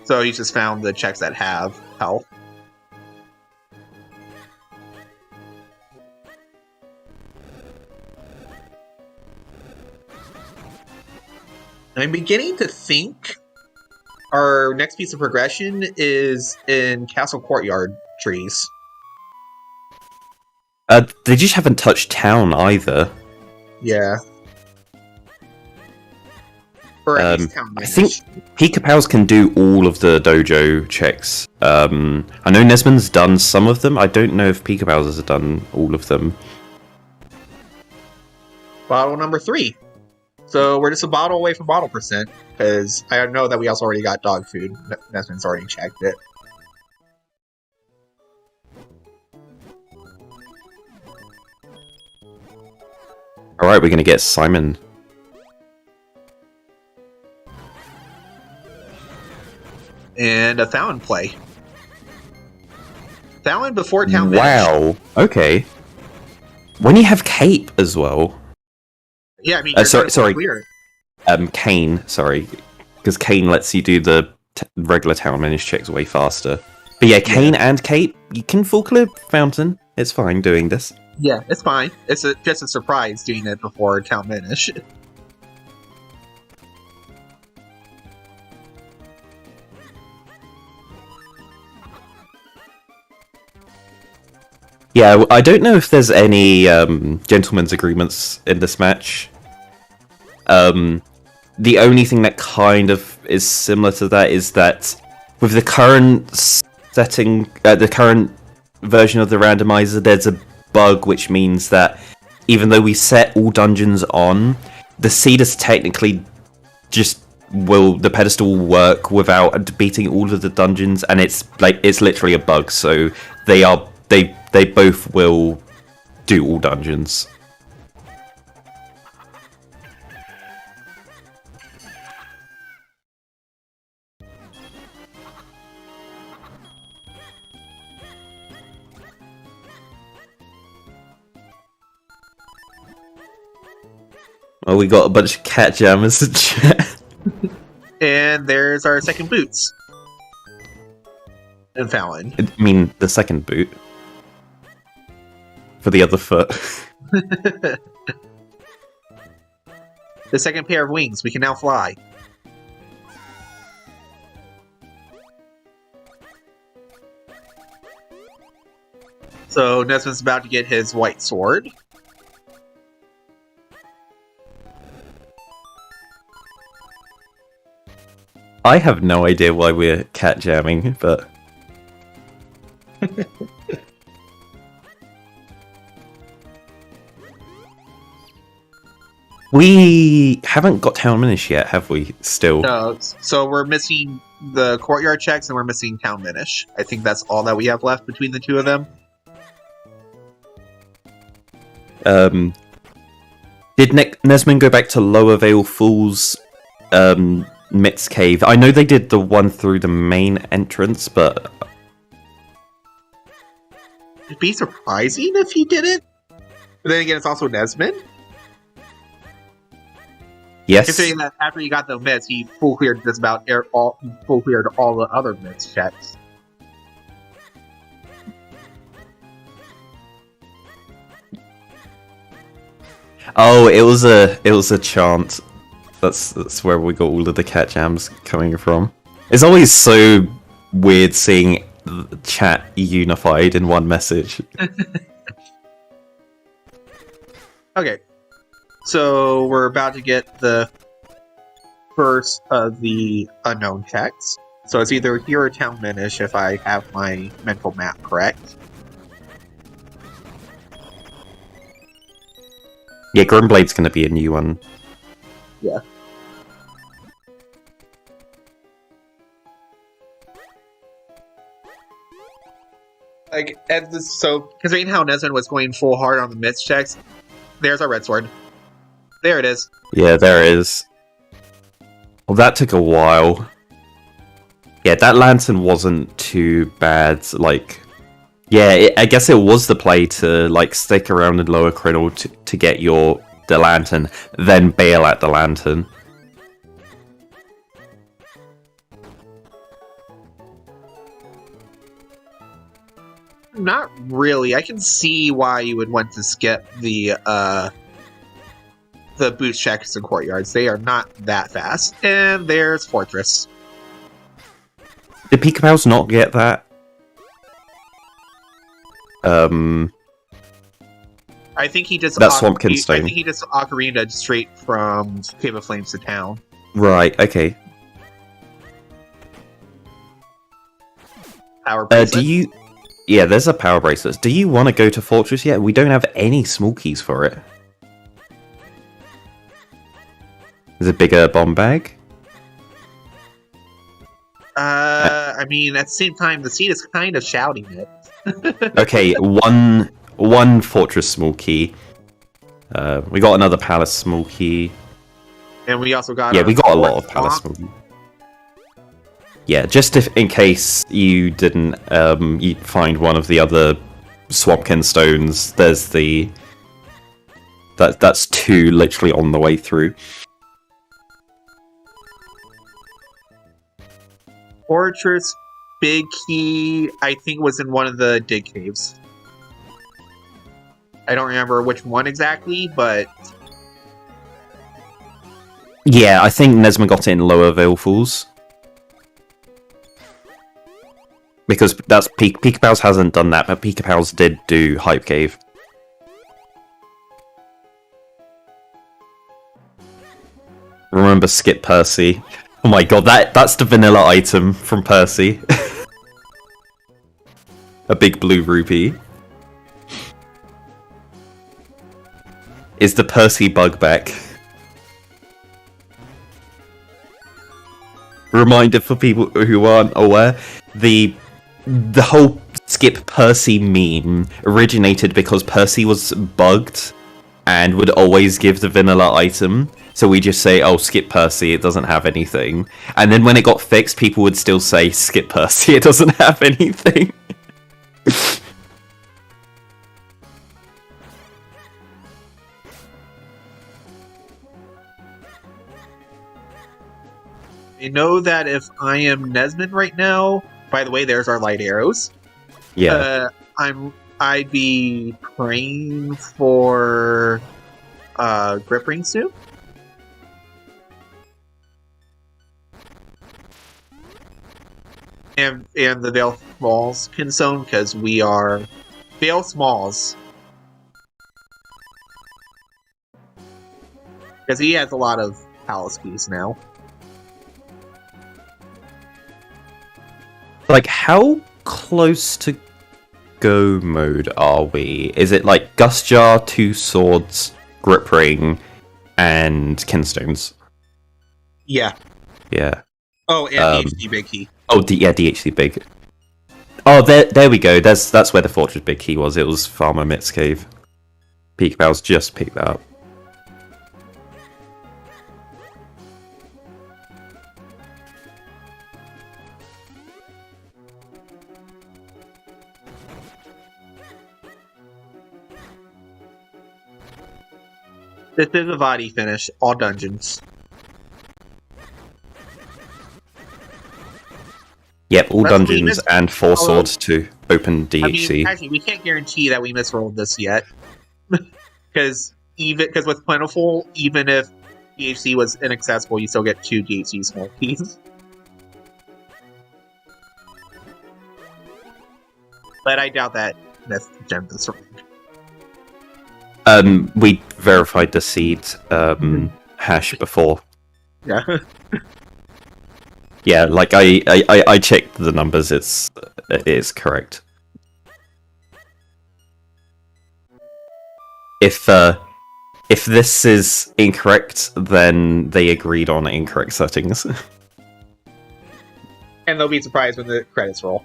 So he just found the checks that have health. I'm beginning to think our next piece of progression is in Castle Courtyard trees. They just haven't touched town either. Yeah. Or at least town I think Pikapals can do all of the dojo checks. I know NesmaN's done some of them. I don't know if Pikapals has done all of them. Bottle number 3. So we're just a bottle away from bottle percent, because I know that we also already got dog food. NesmaN's already checked it. Alright, we're gonna get Simon. And a Fallon play. Fallon before town finish. Wow. Okay. When you have Cape as well. Yeah, I mean, sorry. Weird. Kane, sorry. Because Kane lets you do the regular town manage checks way faster. But yeah, Kane and Cape, you can full clear Fountain. It's fine doing this. Yeah, it's fine. It's just a surprise doing it before town finish. Yeah, I don't know if there's any gentlemen's agreements in this match. The only thing that kind of is similar to that is that with the current setting, the current version of the randomizer, there's a bug which means that even though we set all dungeons on, the seeders technically just the pedestal will work without beating all of the dungeons, and it's literally a bug. So they both will do all dungeons. Oh, we got a bunch of cat jammers in chat. And there's our second boots. And Fallon. I mean, the second boot. For the other foot. The second pair of wings. We can now fly. So NesmaN's about to get his white sword. I have no idea why we're cat jamming, but... We haven't got Town Minish yet, have we? Still. No, so we're missing the courtyard checks and we're missing Town Minish. I think that's all that we have left between the two of them. Did NesmaN go back to Lower Vale Falls Mit's Cave? I know they did the one through the main entrance, but... It'd be surprising if he didn't. But then again, it's also NesmaN. Yes. Considering that after he got the myths, he full cleared just about all the other myths checks. Oh, it was a chant. That's where we got all of the cat jams coming from. It's always so weird seeing the chat unified in one message. Okay, so we're about to get the first of the unknown checks. So it's either here or Town Minish if I have my mental map correct. Yeah, Grimblade's going to be a new one. Yeah. Like, so considering how NesmaN was going full hard on the myths checks, there's our red sword. There it is. Yeah, there it is. Well, that took a while. Yeah, that lantern wasn't too bad. Like, yeah, I guess it was the play to like stick around in Lower Criddle to get the lantern, then bail at the lantern. Not really. I can see why you would want to skip the boost checks and courtyards. They are not that fast. And there's Fortress. Did Pikapals not get that? I think he just That's Swampkin Stone. I think he just ocarina straight from Cave of Flames to town. Right. Okay. Power bracelet. Do you? Yeah, there's a power bracelet. Do you want to go to Fortress yet? We don't have any small keys for it. Is a bigger bomb bag? I mean, at the same time, the seed is kind of shouting it. Okay, one Fortress small key. We got another Palace small key. And we also got we got a lot of Palace small key. Yeah, just in case you didn't you find one of the other Swampkin stones, there's that's two literally on the way through. Fortress big key, I think, was in one of the dig caves. I don't remember which one exactly, but yeah, I think NesmaN got it in Lower Vale Falls. Because that's Pikapals hasn't done that, but Pikapals did do Hype Cave. Remember Skip Percy. Oh my god, that's the vanilla item from Percy. A big blue rupee. Is the Percy bug back? Reminder for people who aren't aware, the whole Skip Percy meme originated because Percy was bugged and would always give the vanilla item. So we just say, oh, Skip Percy, it doesn't have anything. And then when it got fixed, people would still say, Skip Percy, it doesn't have anything. I know that if I am NesmaN right now, by the way, there's our light arrows. Yeah. I'd be praying for grip ring soon. And the Vale Smalls Kinzone, because we are Vale Smalls. Because he has a lot of palace keys now. Like, how close to go mode are we? Is it like Gust Jar, 2 swords, grip ring, and Kinstones. Yeah. Yeah. Oh, and DHC Big Key. Oh, DHC Big. Oh, there we go. That's where the Fortress Big Key was. It was Farmer Mitt's cave. Pikapals just picked that up. This is a body finish, all dungeons. Yep, all That's dungeons and 4 swords to open DHC. I mean, actually, we can't guarantee that we misrolled this yet. Because with Plentiful, even if DHC was inaccessible, you still get 2 DHC small keys. But I doubt that that's gem this round. We verified the seed hash before. Yeah. Yeah, like I checked the numbers. It is correct. If this is incorrect, then they agreed on incorrect settings. And they'll be surprised when the credits roll.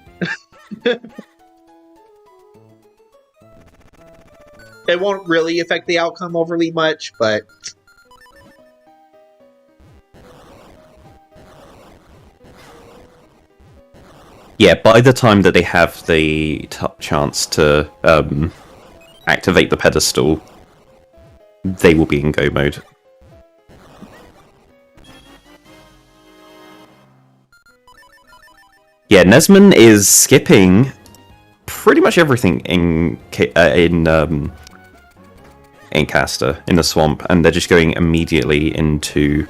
It won't really affect the outcome overly much, but... Yeah, by the time that they have the chance to activate the pedestal, they will be in go mode. Yeah, NesmaN is skipping pretty much everything in Caster, in the swamp, and they're just going immediately into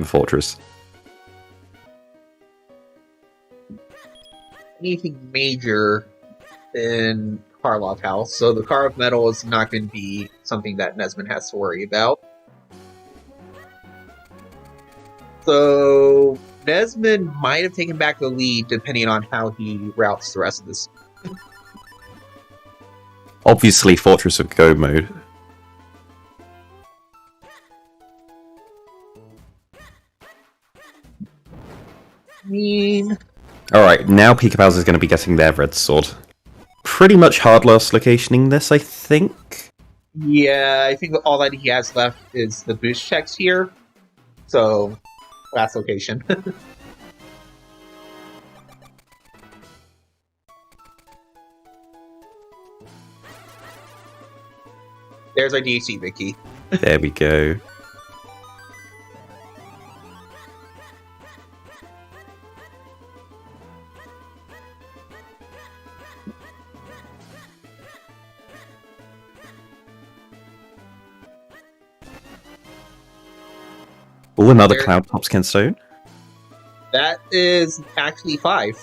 Fortress. Anything major in Karlov House, so the Car of Metal is not going to be something that NesmaN has to worry about. So NesmaN might have taken back the lead depending on how he routes the rest of this. Obviously, Fortress of Go mode. I mean... Alright, now Pikapals is going to be getting their red sword. Pretty much hard last locationing this, I think. Yeah, I think all that he has left is the boost checks here. So, last location. There's our DC, Vicky. There we go. Oh, another Cloud Tops Kinstone. That is actually 5.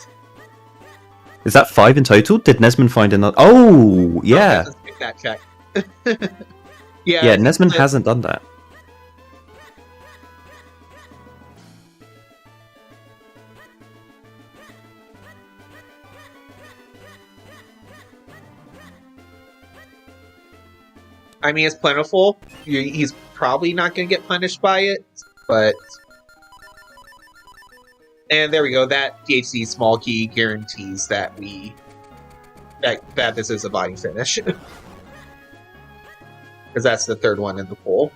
Is that 5 in total? Did NesmaN find another? Oh, yeah. Let's pick that check. Yeah, NesmaN hasn't done that. I mean, it's plentiful. He's probably not going to get punished by it, but... And there we go. That DHC small key guarantees that that this is a body finish. Because that's the third one in the pool.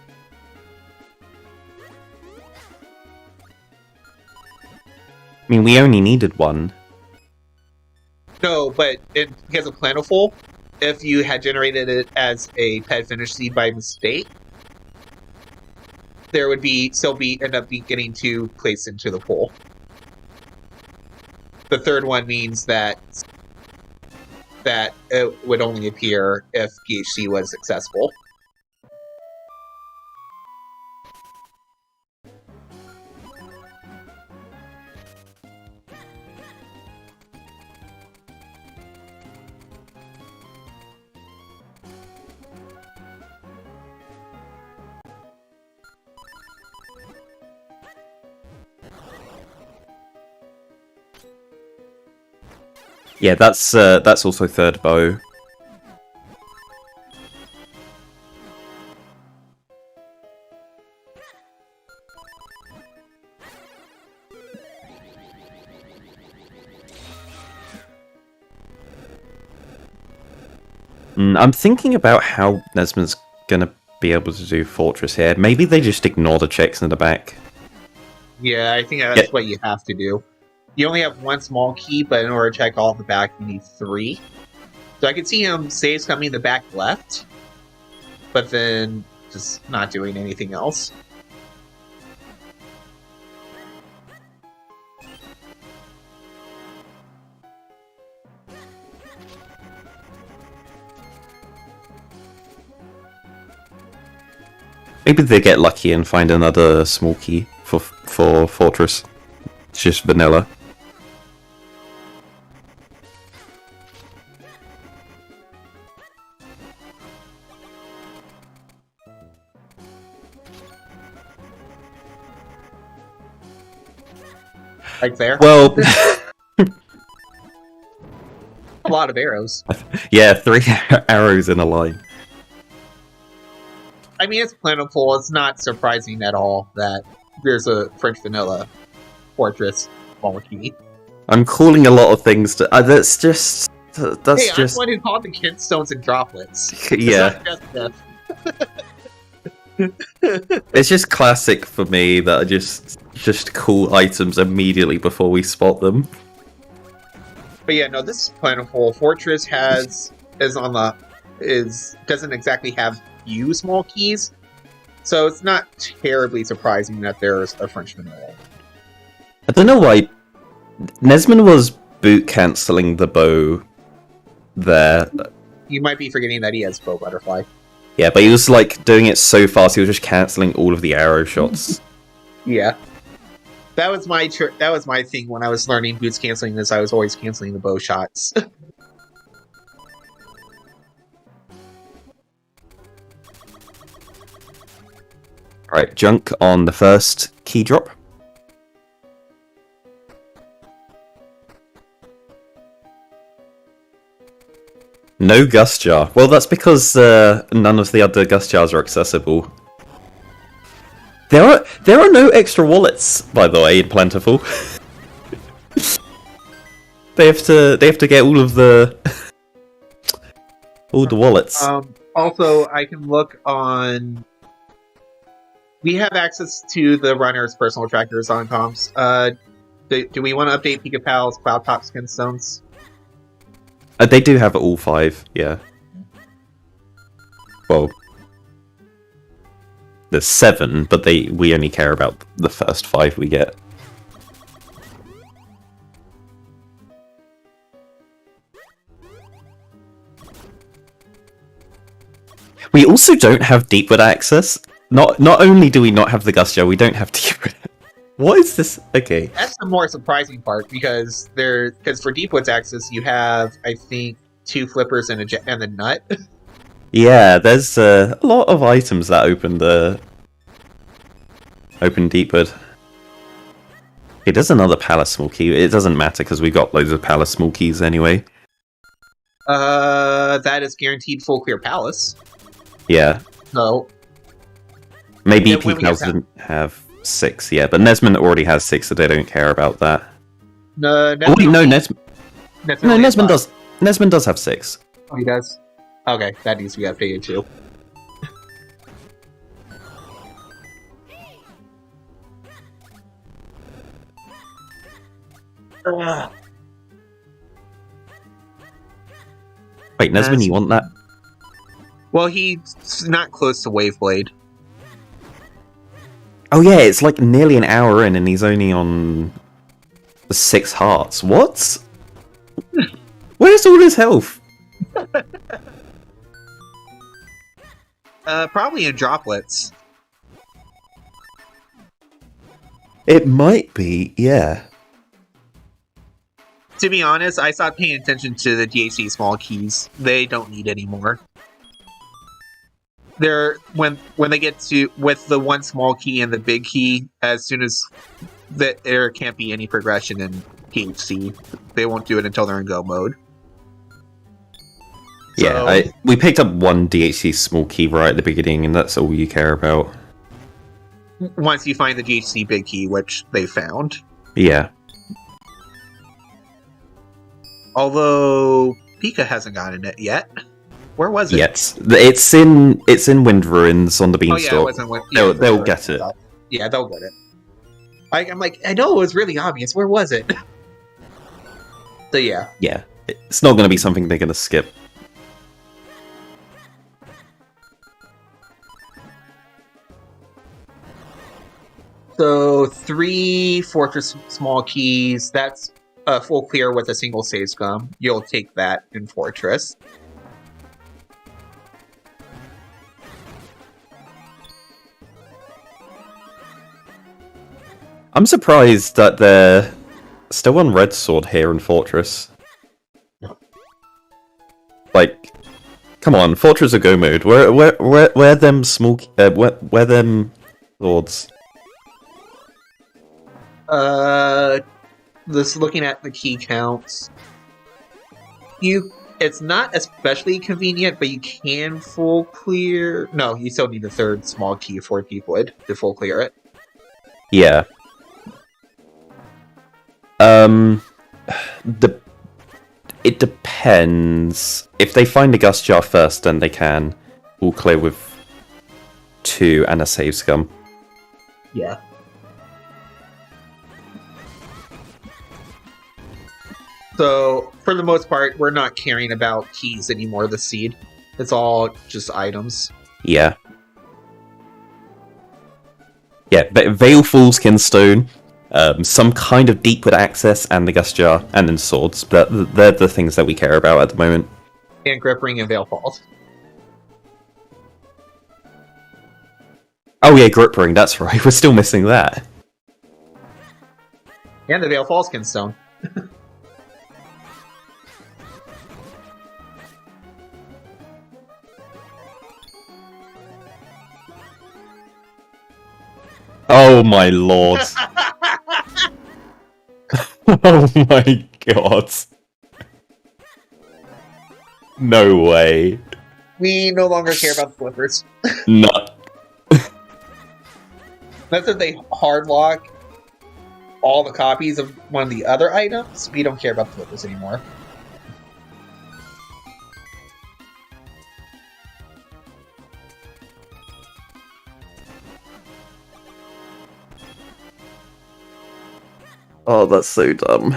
I mean, we only needed one. No, but because of plentiful, if you had generated it as a pet finish seed by mistake, there would end up getting 2 placed into the pool. The third one means that it would only appear if PHC was successful. Yeah, that's also third bow. I'm thinking about how Nesman's gonna be able to do Fortress here. Maybe they just ignore the checks in the back. Yeah, I think that's what you have to do. You only have one small key, but in order to check all the back, you need 3. So I could see him saves coming in the back left, but then just not doing anything else. Maybe they get lucky and find another small key for Fortress. It's just vanilla. Like there? Well, A lot of arrows. yeah, 3 arrows in a line. I mean, it's plentiful. It's not surprising at all that there's a French vanilla Fortress small key. I'm calling a lot of things to. That's just. That's Hey, I'm just. the one who called the Kinstones and droplets. Yeah. It's not just It's just classic for me that are just cool items immediately before we spot them. But yeah, no, this is plentiful. Fortress doesn't exactly have few small keys, so it's not terribly surprising that there's a French vanilla. I don't know why NesmaN was boot cancelling the bow there. You might be forgetting that he has bow butterfly. Yeah, but he was like doing it so fast he was just cancelling all of the arrow shots. Yeah, that was my thing when I was learning boots canceling this. I was always canceling the bow shots. Right, junk on the first key drop. No gust jar. Well, that's because none of the other gust jars are accessible. There are no extra wallets, by the way, in Plentiful. they have to get all of the wallets. Also, I can look on. We have access to the runner's personal trackers on comms. Do we want to update Pikapals, Cloud Top Skinstones? They do have all 5, yeah. Well, there's 7, but we only care about the first 5 we get. We also don't have Deepwood access. Not only do we not have the Gust Jar, we don't have Deepwood. What is this? Okay. That's the more surprising part because for Deepwood's access you have, I think, 2 flippers and the nut. Yeah, there's a lot of items that open Deepwood. It does another Palace small key. It doesn't matter because we got loads of Palace small keys anyway. That is guaranteed full clear Palace. Yeah. So maybe yeah, when we Pikapals get didn't have 6 yet, but NesmaN already has 6, so they don't care about that. No, Oh, wait, no, NesmaN only has 5. does. NesmaN does have 6. Oh, he does? Okay, that needs to be updated too. Wait, NesmaN, you want that? Well, he's not close to Waveblade. Oh yeah, it's like nearly an hour in and he's only on 6 hearts. What? Where's all his health? Probably in droplets. It might be, yeah. To be honest, I stopped paying attention to the DHC small keys. They don't need any more. They're when they get to with the one small key and the big key, as soon as there can't be any progression in THC, they won't do it until they're in go mode. Yeah, we picked up one DHC small key right at the beginning, and that's all you care about. Once you find the DHC big key, which they found. Yeah. Although Pika hasn't gotten it yet. Where was it? Yeah, it's in Wind Ruins on the Oh yeah, it Beanstalk. wasn't. Yeah, They'll get it. Yeah, they'll get it. I'm like, I know it was really obvious. Where was it? So yeah. Yeah, it's not going to be something they're going to skip. So 3 Fortress Small Keys. That's a full clear with a single save scum. You'll take that in Fortress. I'm surprised that they're still on Red Sword here in Fortress. Like, come on, Fortress of Go mode. Where them small, where them swords? This looking at the key counts. It's not especially convenient, but you can full clear. No, you still need a third small key for Deepwood to full clear it. Yeah. It depends. If they find a Gust Jar first, then they can all clear with 2 and a save scum. Yeah. So, for the most part, we're not caring about keys anymore, the seed. It's all just items. Yeah. Yeah, but Veilful Skinstone, some kind of Deepwood access, and the Gust Jar, and then swords. They're the things that we care about at the moment. And Grip Ring and Veil Falls. Oh yeah, Grip Ring, that's right. We're still missing that. And the Veil Falls Skinstone. Oh my lord. Oh my god. No way. We no longer care about the flippers. No. That's if they hard lock all the copies of one of the other items. We don't care about the flippers anymore. Oh, that's so dumb.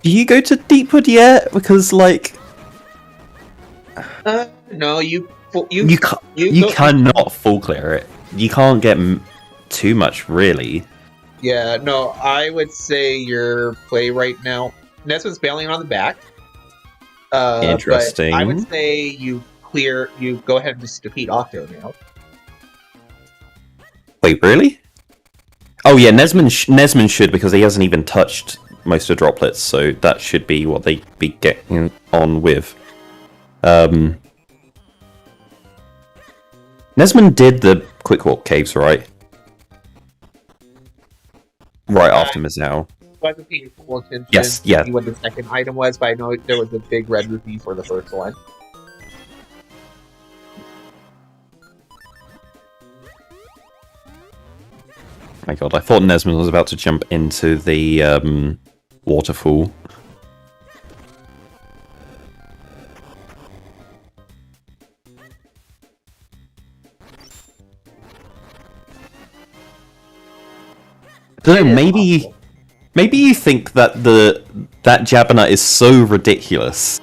Do you go to Deepwood yet? Because, like... No, you cannot full clear it. You can't get too much, really. Yeah, no, I would say your play right now. NesmaN's bailing on the back. Interesting. But I would say you go ahead and just defeat Octo now. Wait, really? Oh yeah, NesmaN should, because he hasn't even touched most of droplets, so that should be what they be getting on with. NesmaN did the Quick Walk Caves, right? Right after Mizal. Wasn't paying full attention Yes, to yeah. see what the second item was, but I know there was a big red rupee for the first one. My god, I thought NesmaN was about to jump into the waterfall. I don't know, maybe you think that that Jabberna is so ridiculous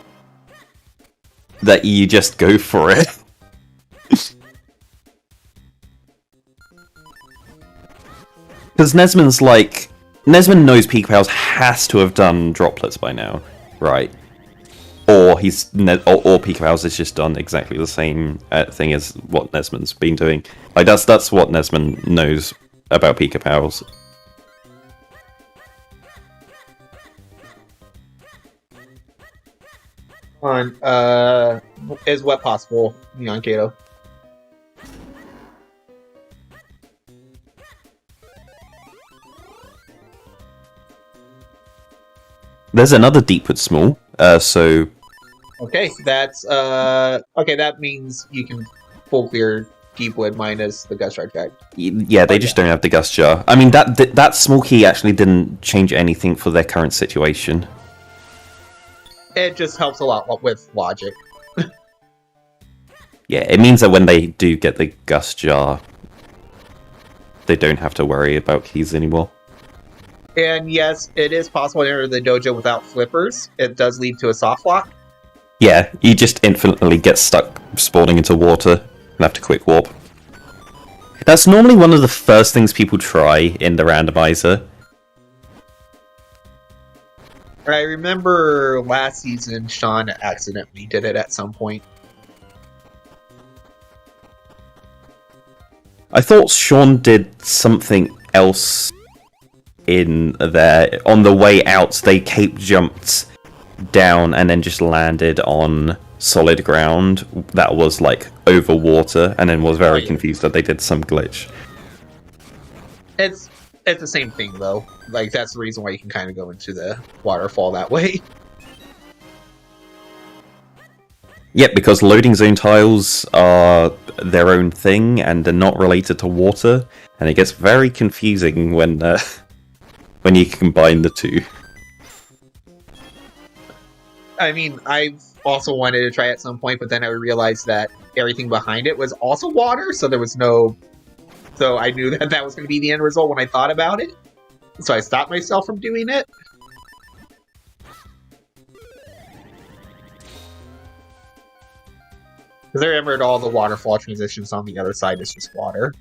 that you just go for it. Because NesmaN knows Pikapals has to have done droplets by now, right? Or Pikapals has just done exactly the same thing as what NesmaN's been doing. Like that's what NesmaN knows about Pikapals. Is what possible, Neon Kato? There's another Deepwood Small, so Okay, that's okay. That means you can full clear Deepwood minus the Gust Shark guy. Yeah, they just don't have the Gust Jar. I mean, that small key actually didn't change anything for their current situation. It just helps a lot with logic. Yeah, it means that when they do get the Gust Jar, they don't have to worry about keys anymore. And yes, it is possible to enter the dojo without flippers. It does lead to a soft lock. Yeah, you just infinitely get stuck spawning into water and have to quick warp. That's normally one of the first things people try in the randomizer. I remember last season, Sean accidentally did it at some point. I thought Sean did something else in there. On the way out, they cape jumped down and then just landed on solid ground that was like over water, and then was very confused that they did some glitch. It's the same thing though. Like that's the reason why you can kind of go into the waterfall that way. Yep, because loading zone tiles are their own thing and they're not related to water, and it gets very confusing when you combine the two. I mean, I've also wanted to try at some point, but then I realized that everything behind it was also water, so there was no... So I knew that that was going to be the end result when I thought about it. So I stopped myself from doing it. Because I remembered all the waterfall transitions on the other side is just water.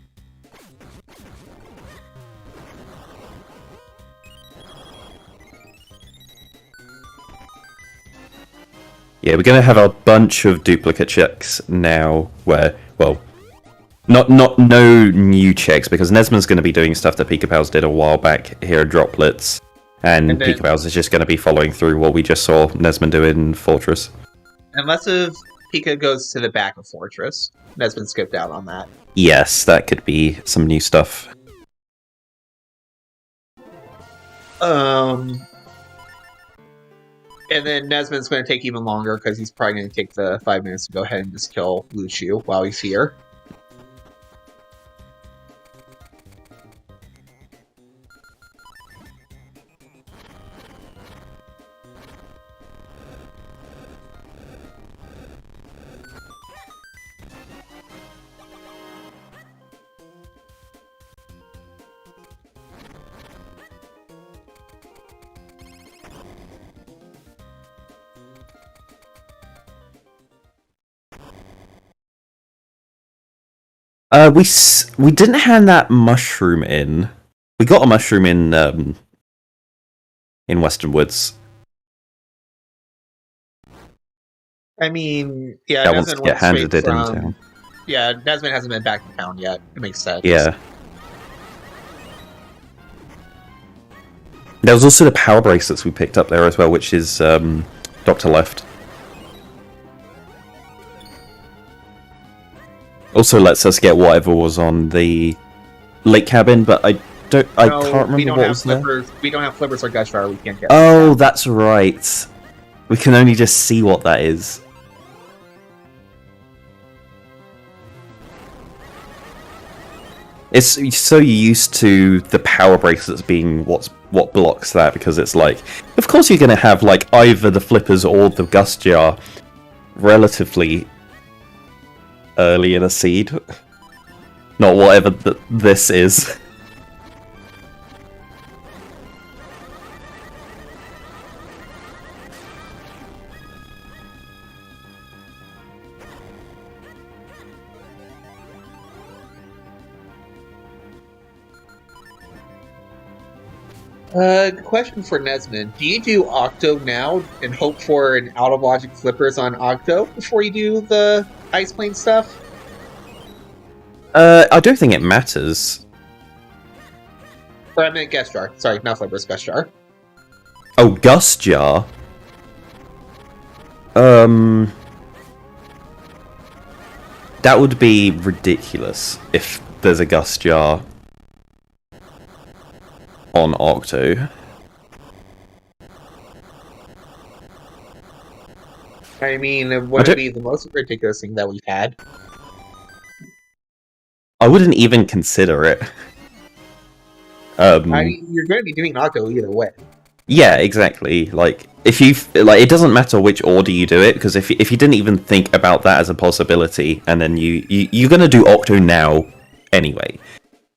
Yeah, we're going to have a bunch of duplicate checks now where, well, no new checks, because Nesman's going to be doing stuff that Pikapals did a while back, here are droplets, and then Pikapals is just going to be following through what we just saw NesmaN do in Fortress. Unless if Pika goes to the back of Fortress. NesmaN skipped out on that. Yes, that could be some new stuff. And then NesmaN's going to take even longer because he's probably going to take the 5 minutes to go ahead and just kill Lucio while he's here. We didn't hand that mushroom in. We got a mushroom in Western Woods. I mean, yeah, that wants to get handed it in town. Yeah, NesmaN hasn't been back in town yet. It makes sense. Yeah. There was also the power bracelets we picked up there as well, which is Dr. Left. Also lets us get whatever was on the lake cabin, but I can't remember what was there. We don't have flippers or Gust Jar, we can't get Oh, that's right. We can only just see what that is. It's so used to the power bracelets being what blocks that, because it's like, of course you're going to have like either the flippers or the Gust Jar relatively early in a seed. Not whatever this is. Question for NesmaN. Do you do Octo now and hope for an out-of-logic flippers on Octo before you do the Ice Plane stuff? I don't think it matters. Or I meant Gust Jar. Sorry, not flippers, Gust Jar. Oh, Gust Jar? That would be ridiculous if there's a Gust Jar on Octo. I mean, it wouldn't be the most ridiculous thing that we've had. I wouldn't even consider it. I mean, you're going to be doing Octo either way. Yeah, exactly. Like, if you it doesn't matter which order you do it, because if you didn't even think about that as a possibility, and then you're gonna do Octo now anyway.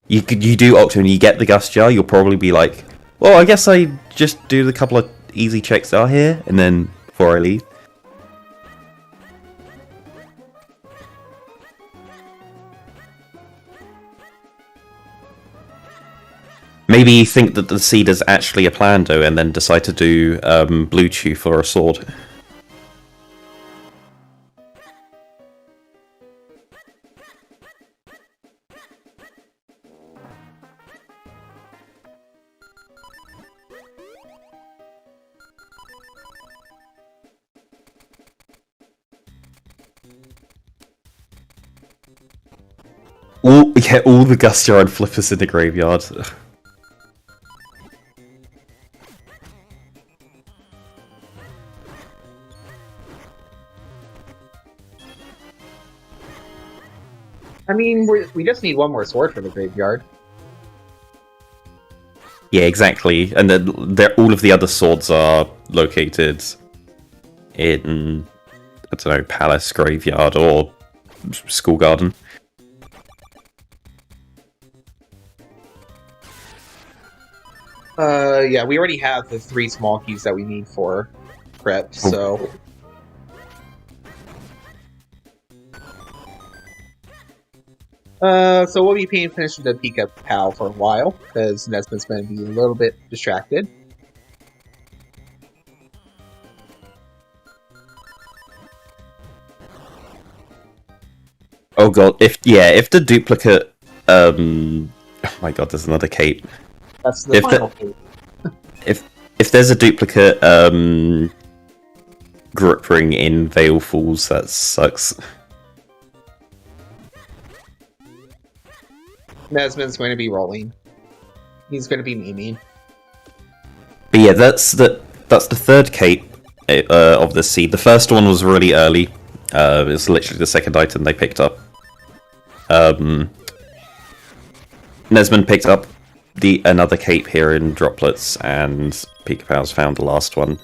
You do Octo and you get the Gust Jar, you'll probably be like, well, I guess I just do the couple of easy checks that are here, and then before I leave. Maybe you think that the seed is actually a Plando, and then decide to do Blue Chew for a sword. All the Gust Jar and Flippers in the graveyard. I mean, we just need one more sword for the graveyard. Yeah, exactly. And then all of the other swords are located in, I don't know, Palace, Graveyard, or School Garden. Yeah, we already have the 3 small keys that we need for prep, so... So we'll be paying attention to Pikapals for a while, because Nesman's going to be a little bit distracted. Oh god, if the duplicate, oh my god, there's another cape. That's the final cape. If there's a duplicate, grip ring in Veil Falls, that sucks. Nesman's going to be rolling. He's going to be memeing. But yeah, that's the third cape of the seed. The first one was really early. It was literally the second item they picked up. NesmaN picked up another cape here in Droplets, and Pikapals found the last one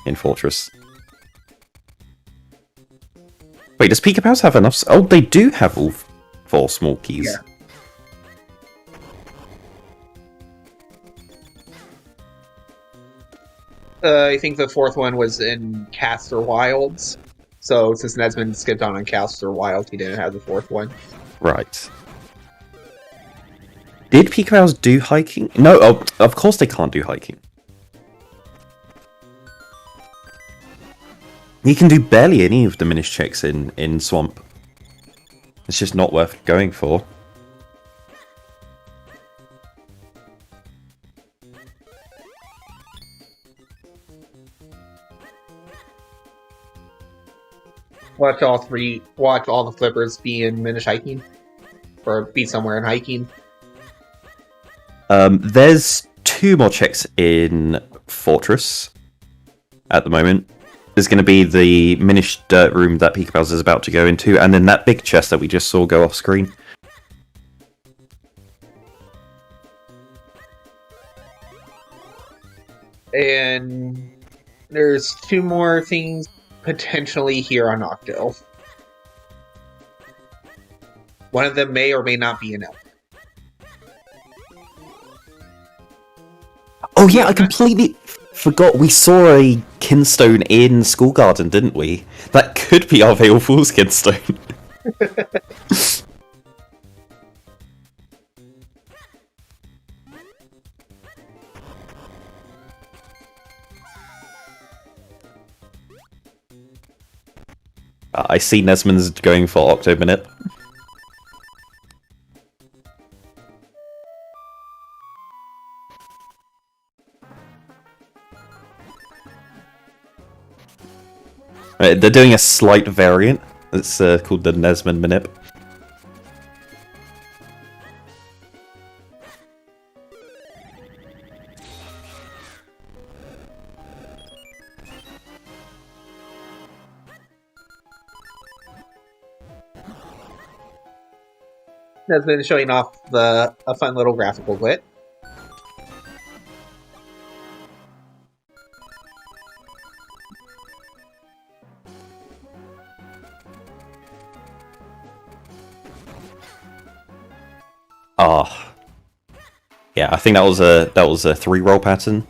in Fortress. Wait, does Pikapals have enough? Oh, they do have all 4 small keys. Yeah. I think the 4th one was in Caster Wilds. So since NesmaN skipped on Caster Wild, he didn't have the 4th one. Right. Did Pikapals do hiking? No, of course they can't do hiking. You can do barely any of the Minish checks in Swamp. It's just not worth going for. Watch all the flippers be in Minish hiking. Or be somewhere in hiking. There's 2 more checks in Fortress at the moment. There's going to be the Minish Dirt Room that Pikapals is about to go into, and then that big chest that we just saw go off screen. And there's 2 more things potentially here on Octo. One of them may or may not be an elf. Oh yeah, I completely forgot we saw a kinstone in School Garden, didn't we? That could be our Veil Falls kinstone. I see NesmaN's going for Octo Minute. They're doing a slight variant. It's called the NesmaN Minute. has been showing off a fun little graphical glitch. Ah, yeah. I think that was a 3-roll pattern.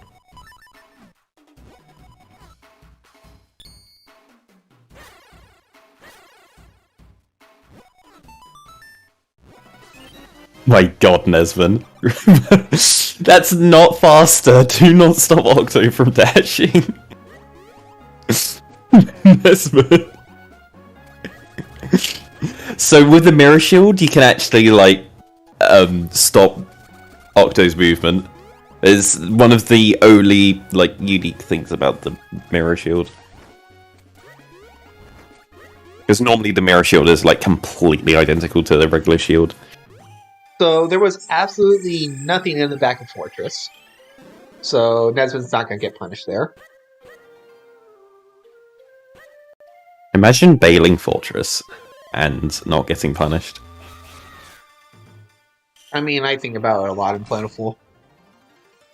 My god, NesmaN. That's not faster. Do not stop Octo from dashing. NesmaN. So with the mirror shield, you can actually, like, stop Octo's movement. It's one of the only, like, unique things about the mirror shield. Because normally the mirror shield is, like, completely identical to the regular shield. So there was absolutely nothing in the back of Fortress. So NesmaN's not going to get punished there. Imagine bailing Fortress and not getting punished. I mean, I think about it a lot in Plentiful.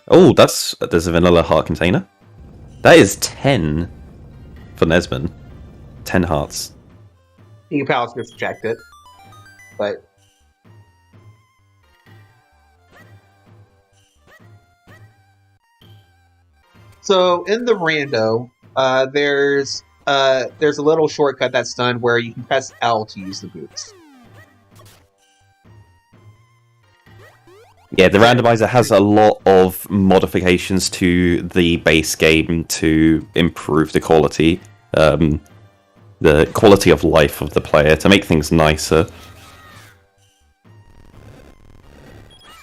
Oh, there's a vanilla heart container. That is 10 for NesmaN. 10 hearts. Pikapals gets rejected. But so in the rando, there's a little shortcut that's done where you can press L to use the boots. Yeah, the randomizer has a lot of modifications to the base game to improve the quality of life of the player, to make things nicer.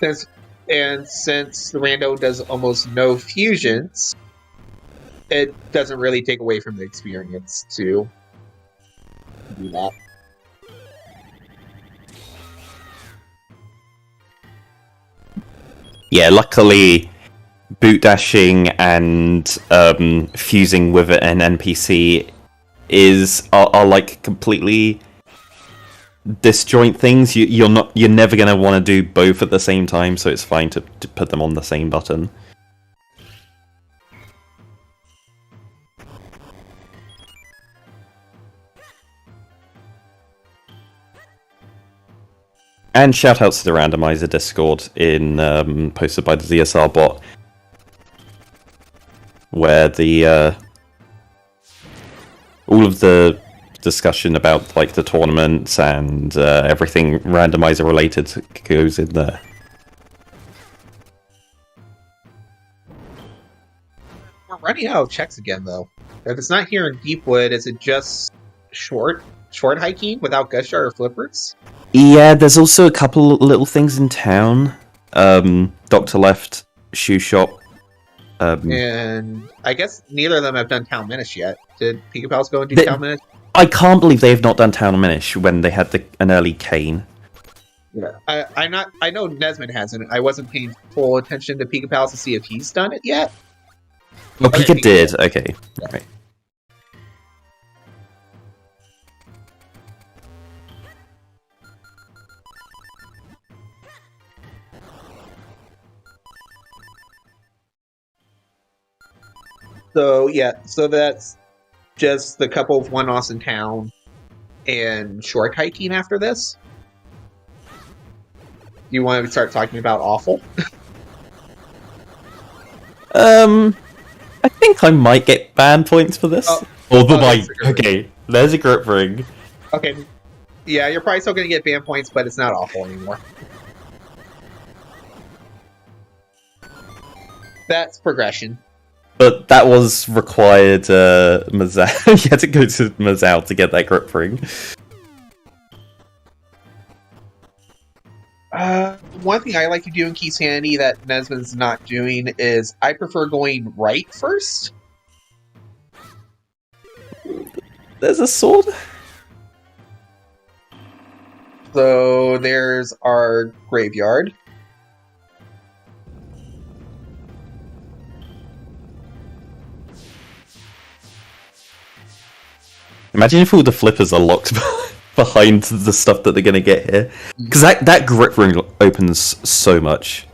Since the rando does almost no fusions, it doesn't really take away from the experience to do that. Yeah, luckily, boot dashing and fusing with an NPC are like completely disjoint things. You're never gonna want to do both at the same time, so it's fine to put them on the same button. And shoutouts to the Randomizer Discord posted by the ZSR bot, where the all of the discussion about like the tournaments and everything randomizer related goes in there. We're running out of checks again, though. If it's not here in Deepwood, is it just short hiking without gush jar or flippers? Yeah, there's also a couple little things in town. Dr. Left shoe shop. And I guess neither of them have done Town Menace yet. Did Pikapals go and do Town Menace? I can't believe they have not done Town Menace when they had an early cane. Yeah, I know NesmaN hasn't. I wasn't paying full attention to Pikapals to see if he's done it yet. Oh, Pika did. Okay, right. So yeah, so that's just the couple of one-offs in town and short hiking after this. You want to start talking about awful? I think I might get ban points for this. Okay, there's a grip ring. Okay, yeah, you're probably still going to get ban points, but it's not awful anymore. That's progression. But that was required, Mazal. You had to go to Mazal to get that grip ring. One thing I like to do in Key Sanity that NesmaN's not doing is I prefer going right first. There's a sword? So there's our graveyard. Imagine if all the flippers are locked behind the stuff that they're gonna get here, because that grip ring opens so much.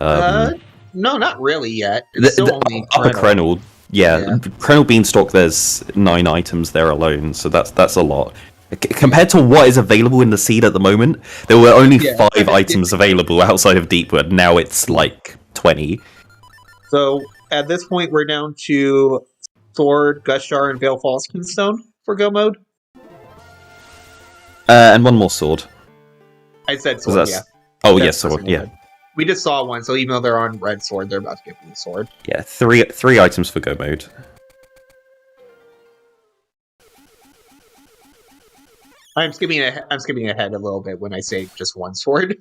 No, not really yet. The It's still only upper Krenel. Krenel, yeah, Yeah. Krenel Beanstalk. There's 9 items there alone, so that's a lot. Compared to what is available in the seed at the moment, there were only 5 items available outside of Deepwood. Now it's like 20. So at this point, we're down to Sword, Gushar, and Veil Falskin Stone for go mode. And one more sword. I said sword, yeah. Oh, That's yes, sword, personal yeah. mode. We just saw one, so even though they're on red sword, they're about to get blue sword. Yeah, three items for go mode. I'm skipping ahead a little bit when I say just one sword.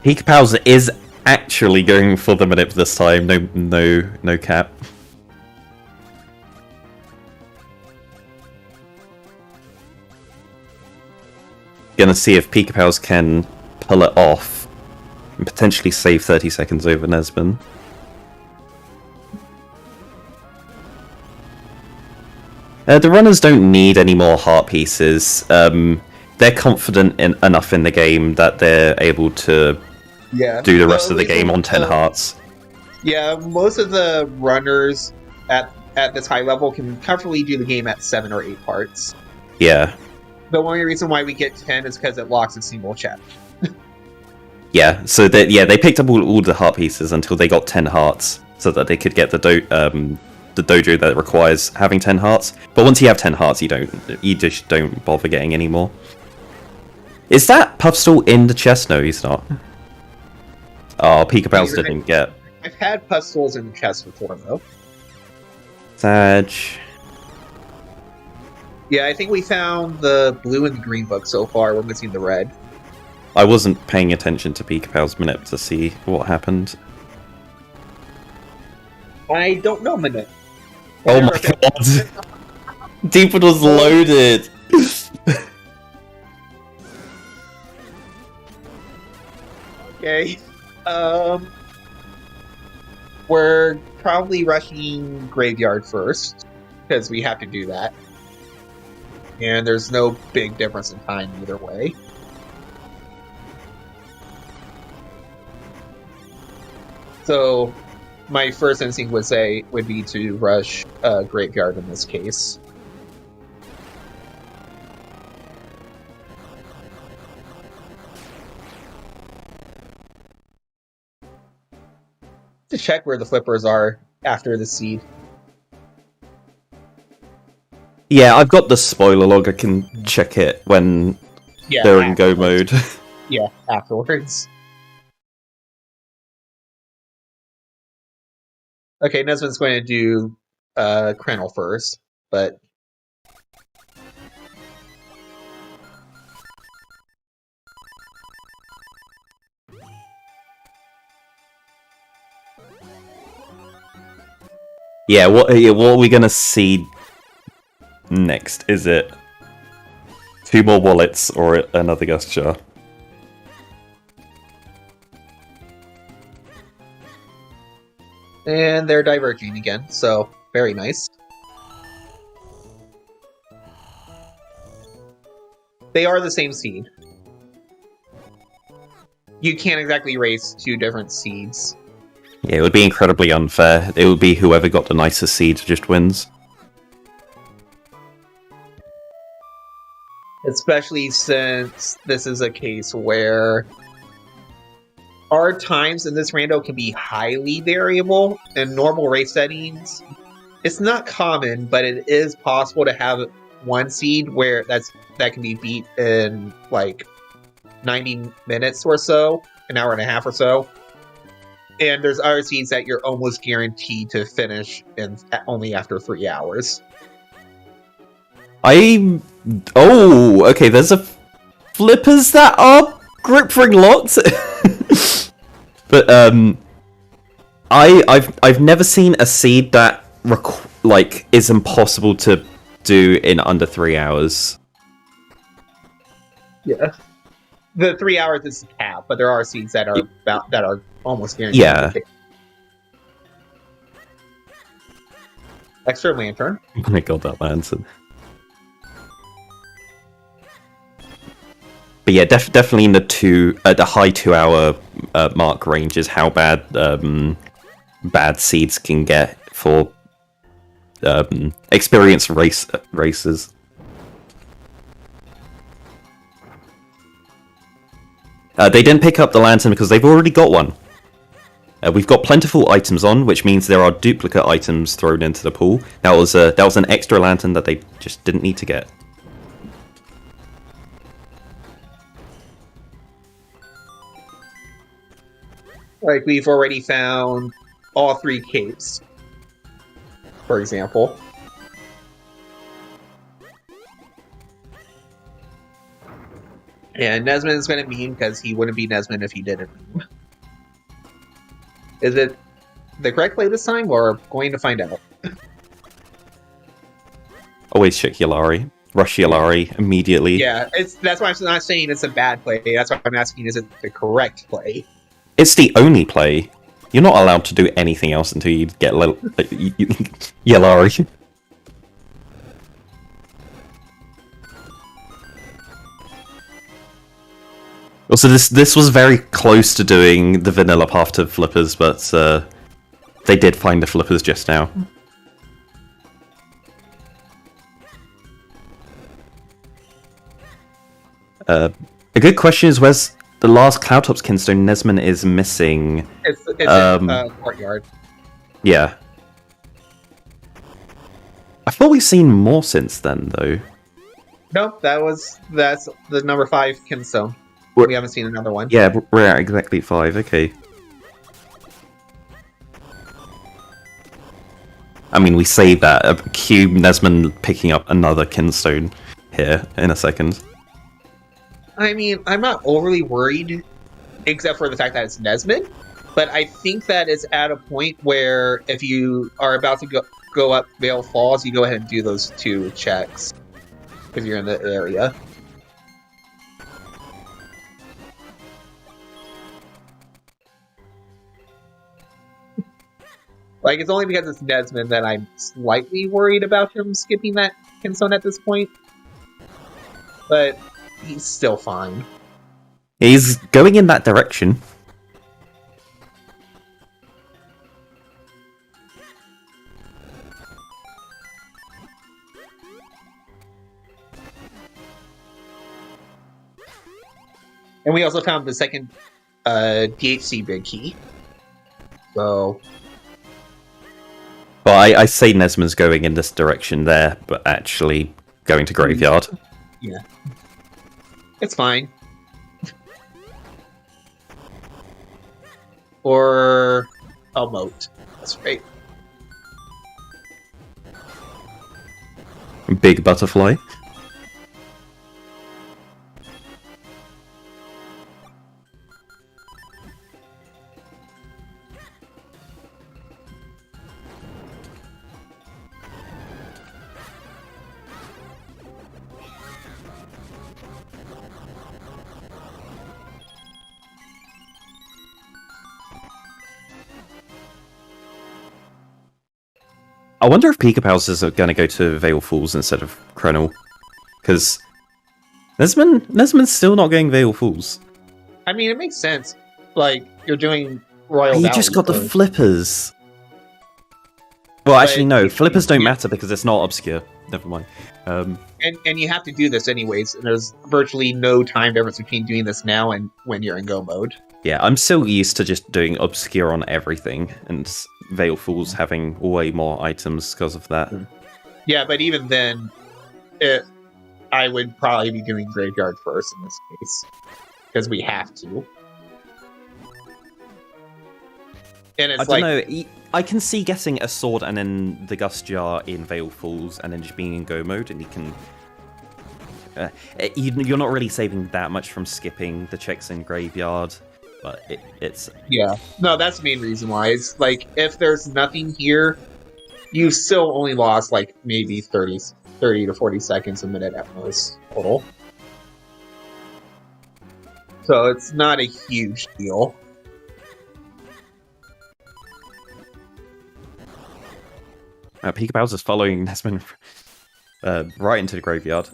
Pikapals is actually going for the minute this time. No cap. Gonna see if Pikapals can pull it off and potentially save 30 seconds over NesmaN. The runners don't need any more heart pieces. They're confident enough in the game that they're able to do the rest of the game on 10 hearts. Yeah, most of the runners at this high level can comfortably do the game at 7 or 8 hearts. Yeah. The only reason why we get 10 is because it locks a single chat. Yeah, so they picked up all the heart pieces until they got 10 hearts, so that they could get the dojo that requires having 10 hearts. But once you have 10 hearts, you just don't bother getting any more. Is that Puffstall in the chest? No, he's not. Oh, Pikapals didn't get. I've had Puffstalls in the chest before, though. Sag. Yeah, I think we found the blue and the green book so far. We're missing the red. I wasn't paying attention to Pikapals minute to see what happened. I don't know, Minute. Oh my god! Deepwood was loaded! Okay. We're probably rushing Graveyard first, because we have to do that. And there's no big difference in time either way. So, my first instinct would be to rush Graveyard in this case. To check where the flippers are after the seed. Yeah, I've got the spoiler log. I can check it when they're in go mode. Yeah, afterwards. Okay, NesmaN's going to do Krenel first, but... Yeah, what are we gonna see next? Is it 2 more wallets or another gust jar? And they're diverging again, so very nice. They are the same seed. You can't exactly race 2 different seeds. Yeah, it would be incredibly unfair. It would be whoever got the nicest seed just wins. Especially since this is a case where our times in this rando can be highly variable. In normal race settings, it's not common, but it is possible to have one seed where that can be beat in like 90 minutes or so, an hour and a half or so. And there's other seeds that you're almost guaranteed to finish in only after 3 hours. Oh, okay, there's a flippers that are grip ring locked. But I've never seen a seed that like is impossible to do in under 3 hours. Yeah. The 3 hours is the cap, but there are seeds that are almost guaranteed. Yeah. Extra lantern. Oh my god, that lantern. But yeah, definitely in the high 2 hour mark range is how bad bad seeds can get for experienced racers. They didn't pick up the lantern because they've already got one. We've got plentiful items on, which means there are duplicate items thrown into the pool. That was an extra lantern that they just didn't need to get. Like, we've already found all 3 capes, for example. And NesmaN is going to meme because he wouldn't be NesmaN if he didn't meme. Is it the correct play this time? We're going to find out. Always check Yalari. Rush Yalari immediately. Yeah, that's why I'm not saying it's a bad play. That's why I'm asking, is it the correct play? It's the only play. You're not allowed to do anything else until you get Yalari. Also, this was very close to doing the vanilla path to flippers, but they did find the flippers just now. A good question is, where's the last Cloudtop's Kinstone NesmaN is missing? It's in Courtyard. Yeah. I thought we've seen more since then, though. Nope, that's the number 5 Kinstone. We haven't seen another one. Yeah, we're at exactly 5, okay. I mean, we say that. Cube NesmaN picking up another Kinstone here in a second. I mean, I'm not overly worried, except for the fact that it's NesmaN, but I think that it's at a point where if you are about to go up Vale Falls, you go ahead and do those 2 checks, if you're in the area. Like, it's only because it's NesmaN that I'm slightly worried about him skipping that Kinstone at this point. But he's still fine. He's going in that direction. And we also found the second DHC big key. So... Well, I say NesmaN's going in this direction there, but actually going to Graveyard. Yeah. It's fine. Or a moat. That's right. Big butterfly. I wonder if Pikapals is going to go to Vale Falls instead of Krenel. Because NesmaN's still not going Vale Falls. I mean, it makes sense. Like, you're doing Royal You Valley, just got the so- flippers. Well, actually, no. you- Flippers don't you- matter because it's not obscure. Never mind. And you have to do this anyways, and there's virtually no time difference between doing this now and when you're in go mode. Yeah, I'm still used to just doing obscure on everything, and Vale Falls having way more items because of that. Yeah, but even then, I would probably be doing Graveyard first in this case. Because we have to. And it's I don't know. I can see getting a sword and then the Gust Jar in Vale Falls and then just being in go mode, and you can... you're not really saving that much from skipping the checks in Graveyard, but it's... Yeah. No, that's the main reason why. It's like, if there's nothing here, you still only lost like maybe 30 to 40 seconds a minute at most total. So it's not a huge deal. Pikapals is following NesmaN right into the graveyard.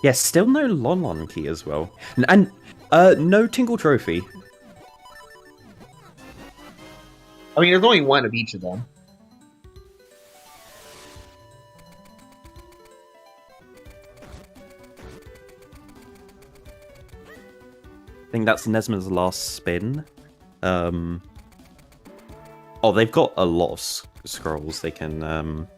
Yeah, still no Lon key as well. And no Tingle Trophy. I mean, there's only one of each of them. I think that's NesmaN's last spin. Oh, they've got a lot of scrolls they can...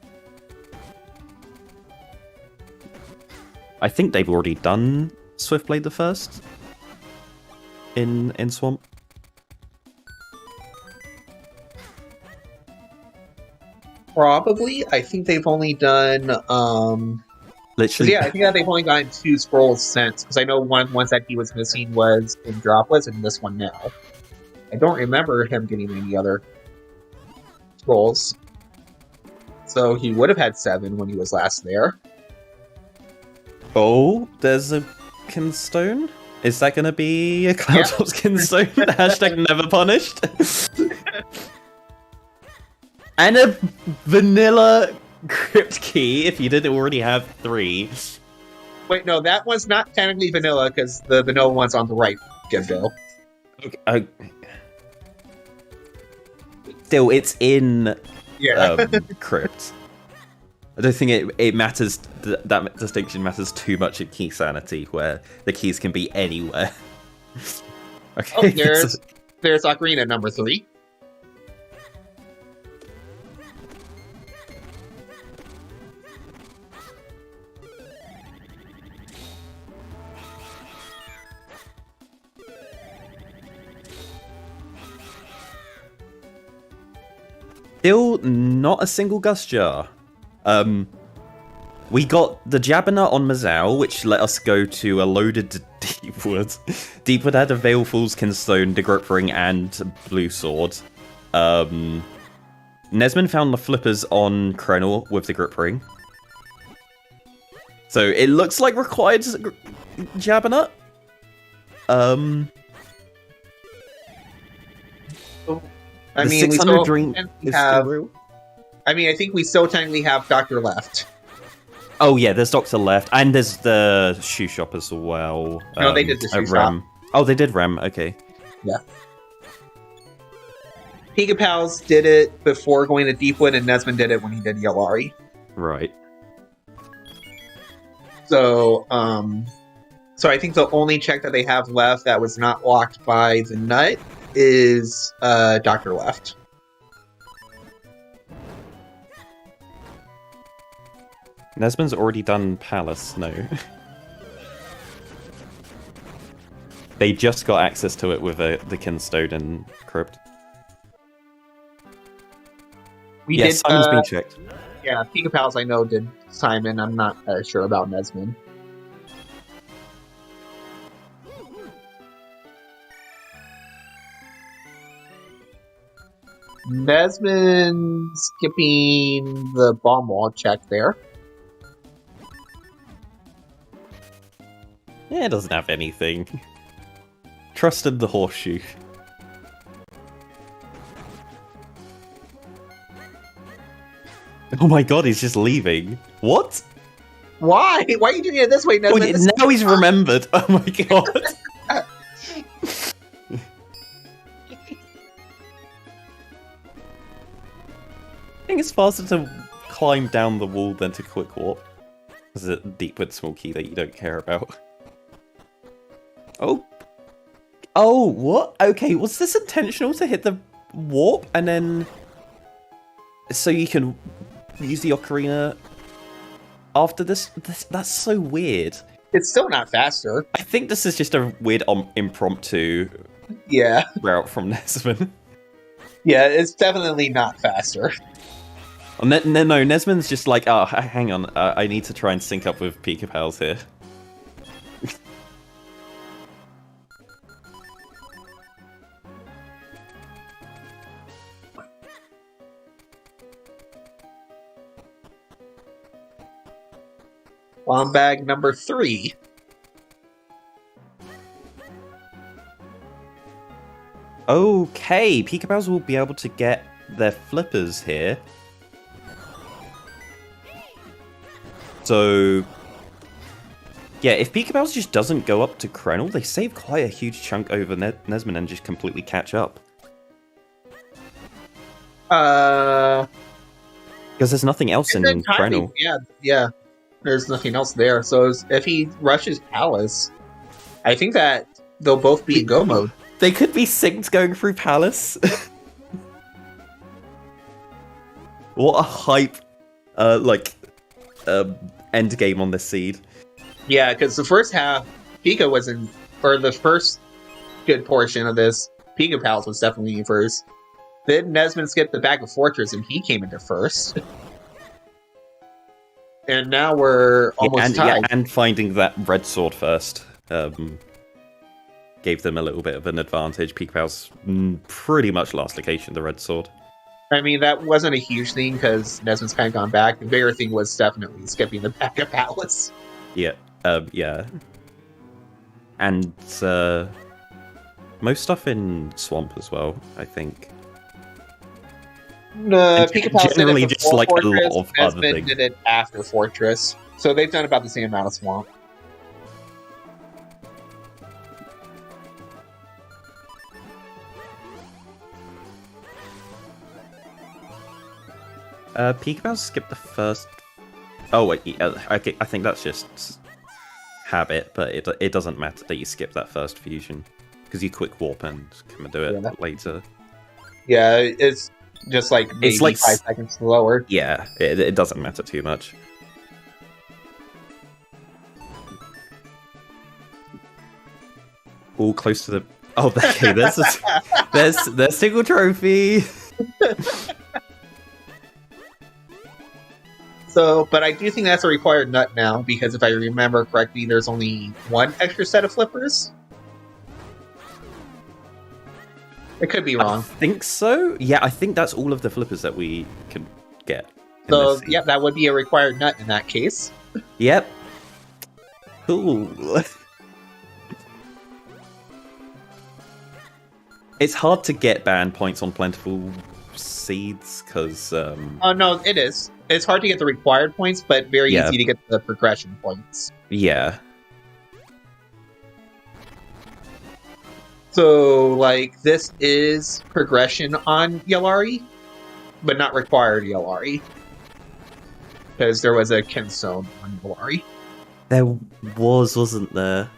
I think they've already done Swiftblade the First in Swamp. Probably. I think they've only done... Literally. Yeah, I think that they've only gotten 2 scrolls since, because I know one ones that he was missing was in Droplets, and this one now. I don't remember him getting any other scrolls. So he would have had 7 when he was last there. Oh, there's a Kinstone? Is that going to be a Cloudtop's Kinstone? Hashtag never punished? And a vanilla crypt key if you didn't already have 3. Wait, no, that one's not technically vanilla, because the vanilla one's on the right, Gendo. Okay. Still, it's in crypt. I don't think it matters, that distinction matters too much at key sanity, where the keys can be anywhere. Okay. Oh, there's Ocarina number 3. Still not a single Gust Jar. We got the Jabberna on Mazao, which let us go to a loaded Deepwood. Deepwood had a Veilful's Kinstone, the Grip Ring, and Blue Sword. NesmaN found the flippers on Krenor with the Grip Ring. So it looks like required Jabberna. I The mean, 600 drink is have. still real. I mean, I think we still technically have Doctor left. Oh yeah, there's Doctor left, and there's the shoe shop as well. No, they did the shoe Rem. shop. Oh, they did Rem. Okay. Yeah. Pikapals did it before going to Deepwood, and NesmaN did it when he did Yalari. Right. So, so I think the only check that they have left that was not locked by the nut is Doctor left. NesmaN's already done Palace, no. They just got access to it with the Kinstone and Crypt. Yes, Simon's been checked. Yeah, Pikapals I know did Simon. I'm not sure about NesmaN. NesmaN skipping the bomb wall check there. Yeah, it doesn't have anything. Trusted the horseshoe. Oh my god, he's just leaving. What? Why? Why are you doing it this way, Oh, NesmaN? now he's remembered. Oh my god. I think it's faster to climb down the wall than to quick warp. There's a Deepwood small key that you don't care about. Oh. Oh, what? Okay, was this intentional to hit the warp and then... So you can use the Ocarina after this? That's so weird. It's still not faster. I think this is just a weird impromptu route from NesmaN. Yeah, it's definitely not faster. Oh, no, NesmaN's just like, oh, hang on, I need to try and sync up with Pikapals here. Bomb bag number 3. Okay, Pikapals will be able to get their flippers here. So, yeah, if Pikapals just doesn't go up to Krenel, they save quite a huge chunk over NesmaN and just completely catch up. Because there's nothing else in Krenel. Yeah. There's nothing else there. So if he rushes Palace, I think that they'll both be in go mode. They could be synced going through Palace. What a hype, end game on this seed. Yeah, because the first half, Pika was in, or the first good portion of this, Pikapals was definitely in first. Then NesmaN skipped the back of Fortress and he came into first. And now we're almost tied. Yeah, and finding that red sword first gave them a little bit of an advantage. Pikapals pretty much last location, the red sword. I mean, that wasn't a huge thing because NesmaN's kind of gone back. The bigger thing was definitely skipping the back of Palace. Yeah, yeah. And most stuff in Swamp as well, I think. Pikapals generally did it just like Fortress, a lot of other NesmaN things. did it after Fortress. So they've done about the same amount of Swamp. Pikapals skipped the first... Oh, wait, I think that's just habit, but it doesn't matter that you skip that first fusion, because you quick warp and come and do it later. Yeah, it's just like maybe It's like 5 seconds slower. Yeah, it doesn't matter too much. All close to the... Oh, okay, there's single trophy! So, but I do think that's a required nut now, because if I remember correctly, there's only one extra set of flippers. I could be wrong. I think so. Yeah, I think that's all of the flippers that we can get. So, yeah, that would be a required nut in that case. Yep. Cool. It's hard to get ban points on plentiful seeds, because... Oh, no, it is. It's hard to get the required points, but very easy to get the progression points. Yeah. So, like, this is progression on Yellari, but not required Yellari. Because there was a Kinstone on Yellari. There wasn't there?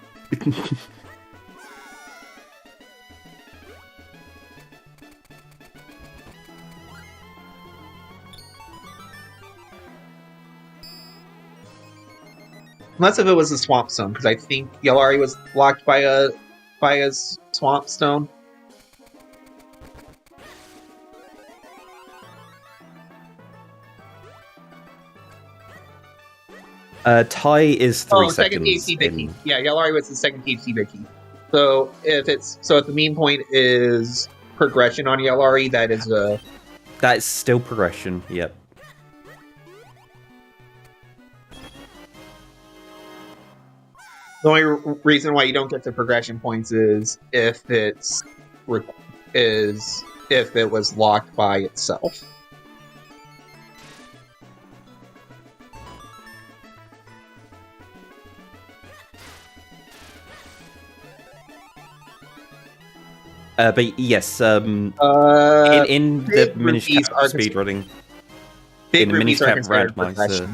Unless if it was a Swamp Stone, because I think Yellari was blocked by a Swamp Stone. Tie is 3 second seconds. THC Vicky. Yeah, Yellari was the second THC Vicky. So if the main point is progression on Yellari, that is a... That's still progression, yep. The only reason why you don't get the progression points is if it was locked by itself. But yes, in the miniscap speedrunning, in the miniscap randomizer,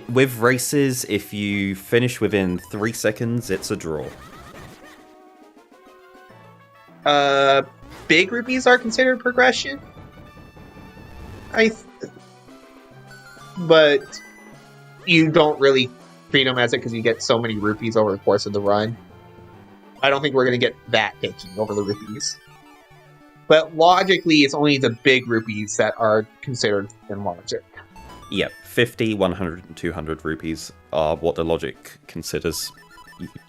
with races, if you finish within 3 seconds, it's a draw. Big rupees are considered progression. But you don't really treat them as it because you get so many rupees over the course of the run. I don't think we're going to get that picky over the rupees. But logically, it's only the big rupees that are considered in logic. Yep, 50, 100, and 200 rupees are what the logic considers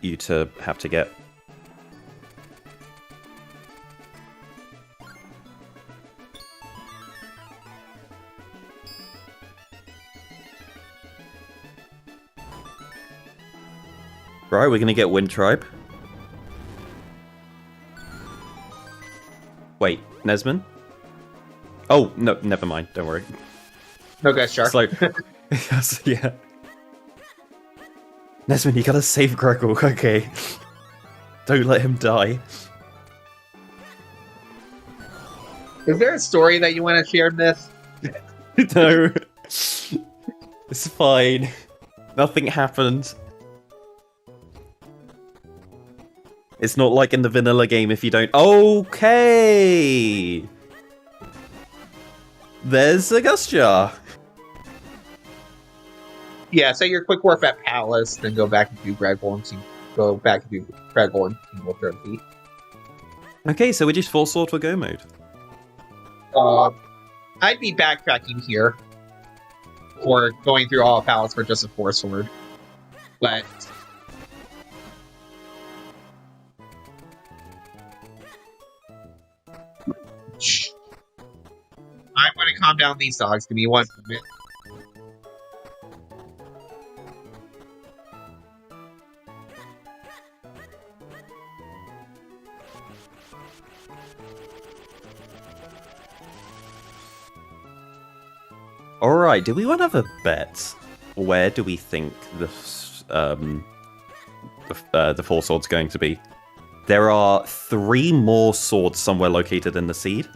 you to have to get. Right, we're gonna get Wind Tribe. Wait, Nesman? Oh, no, never mind. Don't worry. No Ghost Jar. It's like... yeah. Nesman, you gotta save Gregor, okay. Don't let him die. Is there a story that you want to share in this? No. It's fine. Nothing happened. It's not like in the vanilla game if you don't... Okay! There's a Gust Jar. Yeah, say your quick warp at Palace, then go back and do Gregor and go back and do Gregor and chemotherapy. Okay, so we just full sword for go mode. I'd be backtracking here or going through all of Palace for just a 4-sword. But I'm going to calm down these dogs. Give me 1 minute. Alright, do we want to have a bet? Where do we think the four swords going to be? There are 3 more swords somewhere located in the seed.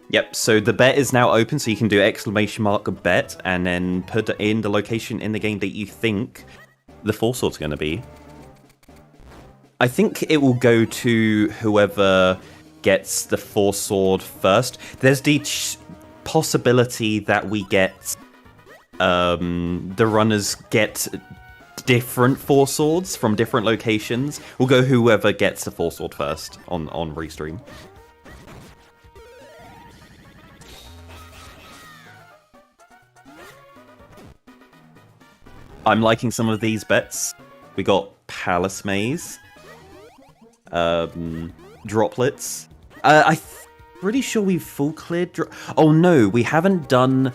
Yep, so the bet is now open, so you can do exclamation mark bet and then put in the location in the game that you think the four sword's going to be. I think it will go to whoever gets the four sword first. There's the possibility that we get the runners get different four swords from different locations. We'll go whoever gets the four sword first on Restream. I'm liking some of these bets. We got Palace Maze, Droplets. I'm pretty sure we've full cleared. Oh no, we haven't done.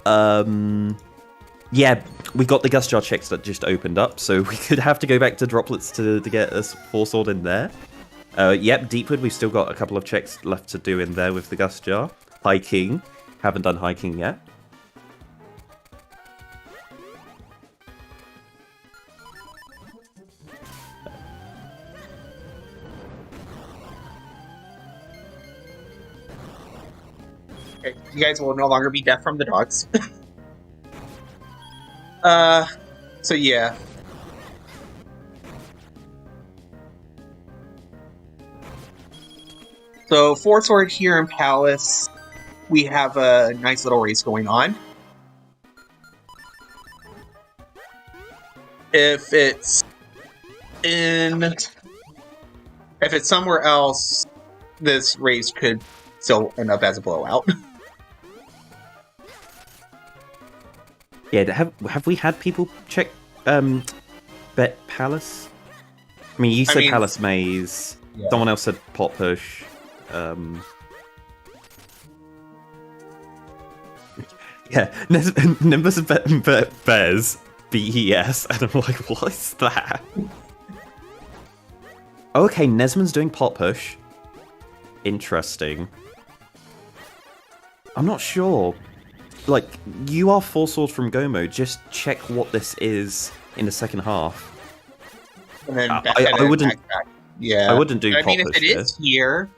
Yeah, we got the Gust Jar checks that just opened up, so we could have to go back to Droplets to get a four sword in there. Yep, Deepwood, we've still got a couple of checks left to do in there with the Gust Jar. High King, haven't done High King yet. You guys will no longer be deaf from the dogs. So yeah. So, four sword here in Palace. We have a nice little race going on. If it's somewhere else, this race could still end up as a blowout. Yeah, have we had people check bet Palace? I mean, you said Palace Maze. Yeah. Someone else said Pot Push. Yeah, Nimbus Bears BES, and I'm like, what is that? Okay, NesmaN's doing Pot Push. Interesting. I'm not sure. Like, you are full sword from Go mode. Just check what this is in the second half. And then I wouldn't. Yeah, I wouldn't do. I mean, if it is here,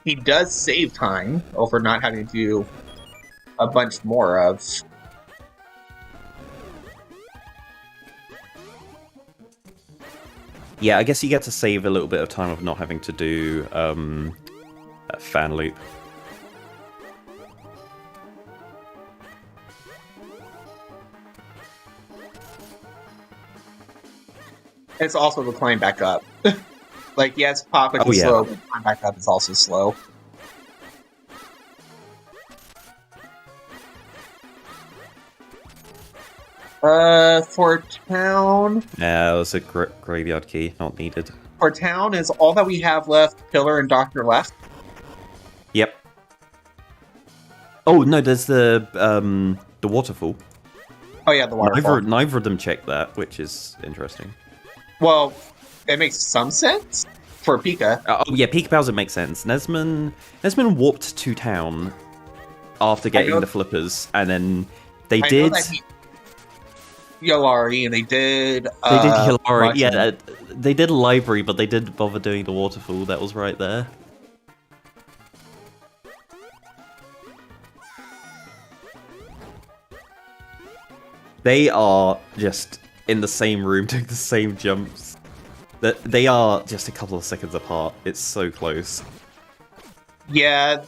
he does save time over not having to do a bunch more of. Yeah, I guess you get to save a little bit of time of not having to do a fan loop. It's also the climb back up. Like, yes, pop is slow, but climb back up is also slow. For town, Yeah, it was a graveyard key, not needed. for town is all that we have left. Pillar and Doctor left. Yep. Oh no, there's the waterfall. Oh yeah, the waterfall. Neither of them checked that, which is interesting. Well, it makes some sense for Pika. Oh yeah, Pikapals, it makes sense. Nesman warped to town after getting the flippers, and then they did. Yolari, and they did. They did Yolari, yeah. They did library, but they didn't bother doing the waterfall. That was right there. They are just in the same room doing the same jumps. They are just a couple of seconds apart. It's so close. Yeah,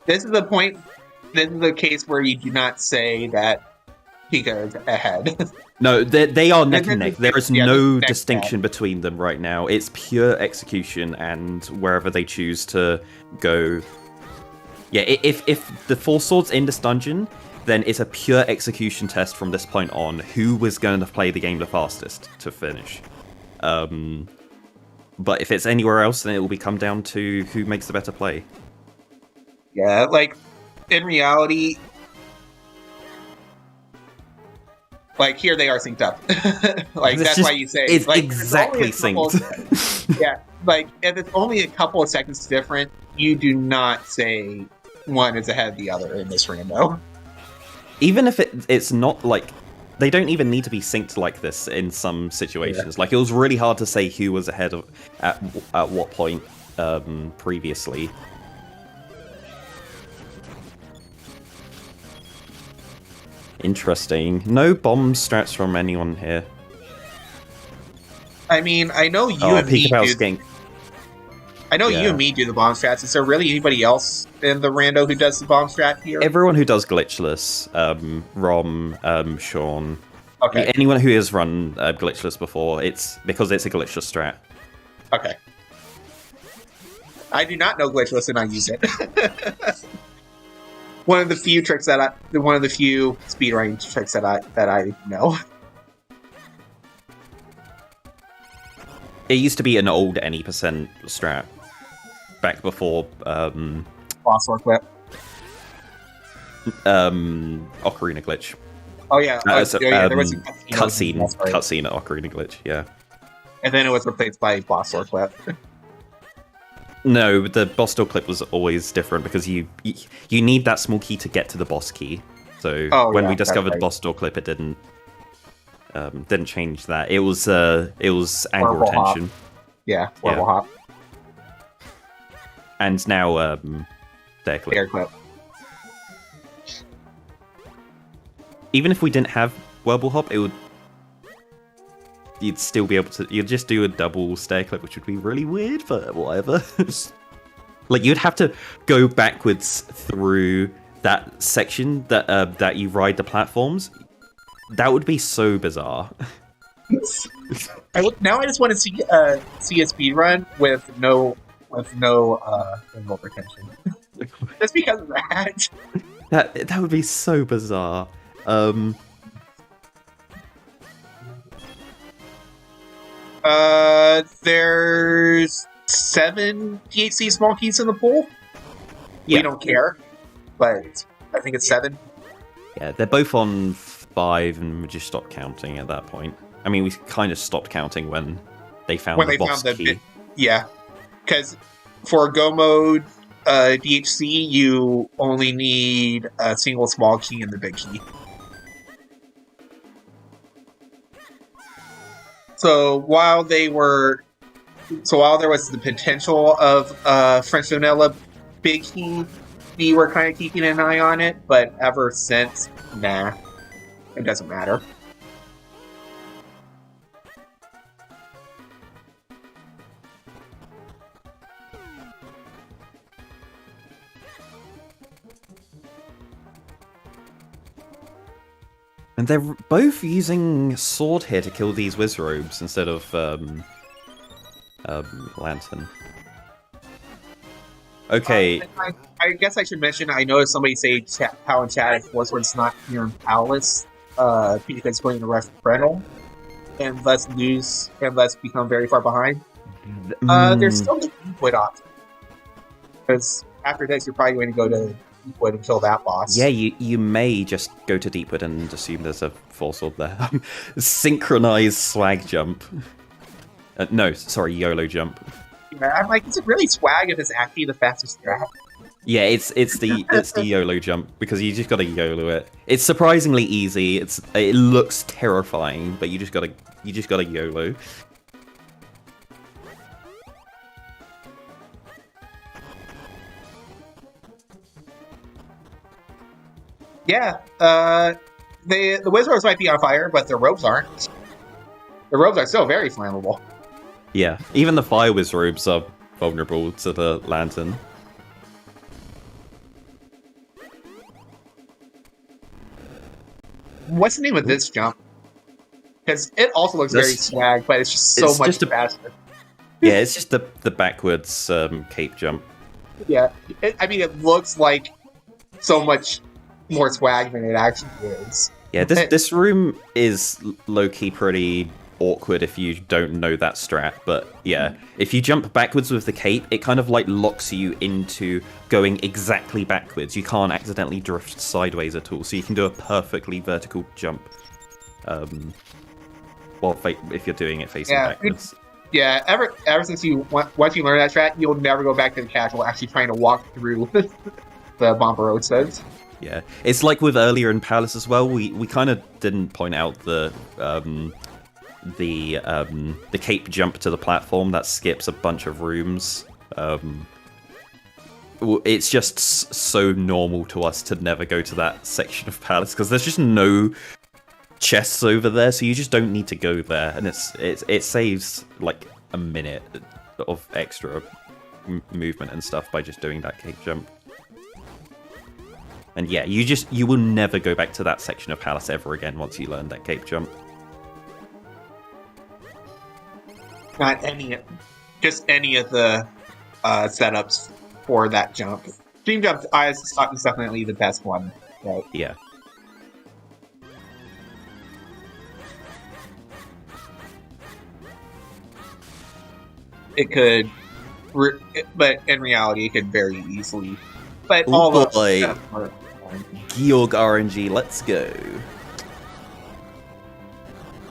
this is the point. This is the case where you do not say that Pika is ahead. No, they are neck and neck. There is no distinction between them right now. It's pure execution and wherever they choose to go. Yeah, if the Four Swords in this dungeon, then it's a pure execution test from this point on. Who was going to play the game the fastest to finish? But if it's anywhere else, then it will come down to who makes the better play. Yeah, like, in reality, like, here they are synced up. Like, that's why you say... It's like, exactly synced. Yeah, like, if it's only a couple of seconds different, you do not say one is ahead of the other in this rando. Even if it's not, like... They don't even need to be synced like this in some situations. Yeah. Like, it was really hard to say who was ahead of at what point previously. Interesting. No bomb strats from anyone here. I mean, I know you and me do... I know you and me do the bomb strats. Is there really anybody else in the rando who does the bomb strat here? Everyone who does glitchless. Rom, Sean. Okay. Anyone who has run glitchless before, it's because it's a glitchless strat. Okay. I do not know glitchless and I use it. One of the few speedrunning tricks that I know. It used to be an old any percent strat back before Boss Sword Whip. Ocarina Glitch. Oh yeah, there was a cutscene at Ocarina Glitch, yeah. And then it was replaced by Boss Sword Whip. No, the boss door clip was always different because you need that small key to get to the boss key. So when we discovered boss door clip, it didn't change that. It was angle retention. Yeah, Warble Hop. And now stair clip. Stair clip. Even if we didn't have Warble Hop, you'd still be able to... You'd just do a double stair clip, which would be really weird, but whatever. Like, you'd have to go backwards through that section that you ride the platforms. That would be so bizarre. Now I just want to see a speedrun with no remote retention. Just because of that. That would be so bizarre. There's 7 THC small keys in the pool. Yeah. We don't care, but I think it's 7. Yeah, they're both on 5, and we just stopped counting at that point. I mean, we kind of stopped counting when they found the boss key. Yeah, because for Go mode DHC, you only need a single small key and the big key. So while there was the potential of French Vanilla big key, we were kind of keeping an eye on it, but ever since, nah, it doesn't matter. And they're both using sword here to kill these Wizrobes instead of lantern. Okay. I guess I should mention, I noticed somebody say how in chat Wizard's not here in Palace. Pikapals going to referendum and let's lose and let's become very far behind. There's still the Deepwood option. Because after this, you're probably going to go to Deepwood and kill that boss. Yeah, you may just go to Deepwood and assume there's a Force Orb there. Synchronized swag jump. No, sorry, YOLO jump. Yeah, I'm like, is it really swag if it's actually the fastest strat? Yeah, it's the YOLO jump because you just gotta YOLO it. It's surprisingly easy. It looks terrifying, but you just gotta YOLO. Yeah, the Wizards might be on fire, but their robes aren't. The robes are still very flammable. Yeah, even the Fire Wiz robes are vulnerable to the lantern. What's the name of this jump? Because it also looks very swag, but it's just so much faster. Yeah, it's just the backwards cape jump. Yeah, it looks like so much more swag than it actually is. Yeah, this room is low-key pretty awkward if you don't know that strat, but yeah, if you jump backwards with the cape, it kind of like locks you into going exactly backwards. You can't accidentally drift sideways at all, so you can do a perfectly vertical jump. Well, if you're doing it facing backwards. Yeah, ever since once you learn that strat, you'll never go back to the casual actually trying to walk through the Bomber Road says. Yeah, it's like with earlier in Palace as well. We kind of didn't point out the cape jump to the platform that skips a bunch of rooms. It's just so normal to us to never go to that section of Palace because there's just no chests over there, so you just don't need to go there, and it saves like a minute of extra movement and stuff by just doing that cape jump. And yeah, you will never go back to that section of Palace ever again once you learn that cape jump. Not just any of the setups for that jump. Dream Jump is definitely the best one. Right? Yeah. It could, but in reality, it could very easily. But all the Georg RNG, let's go.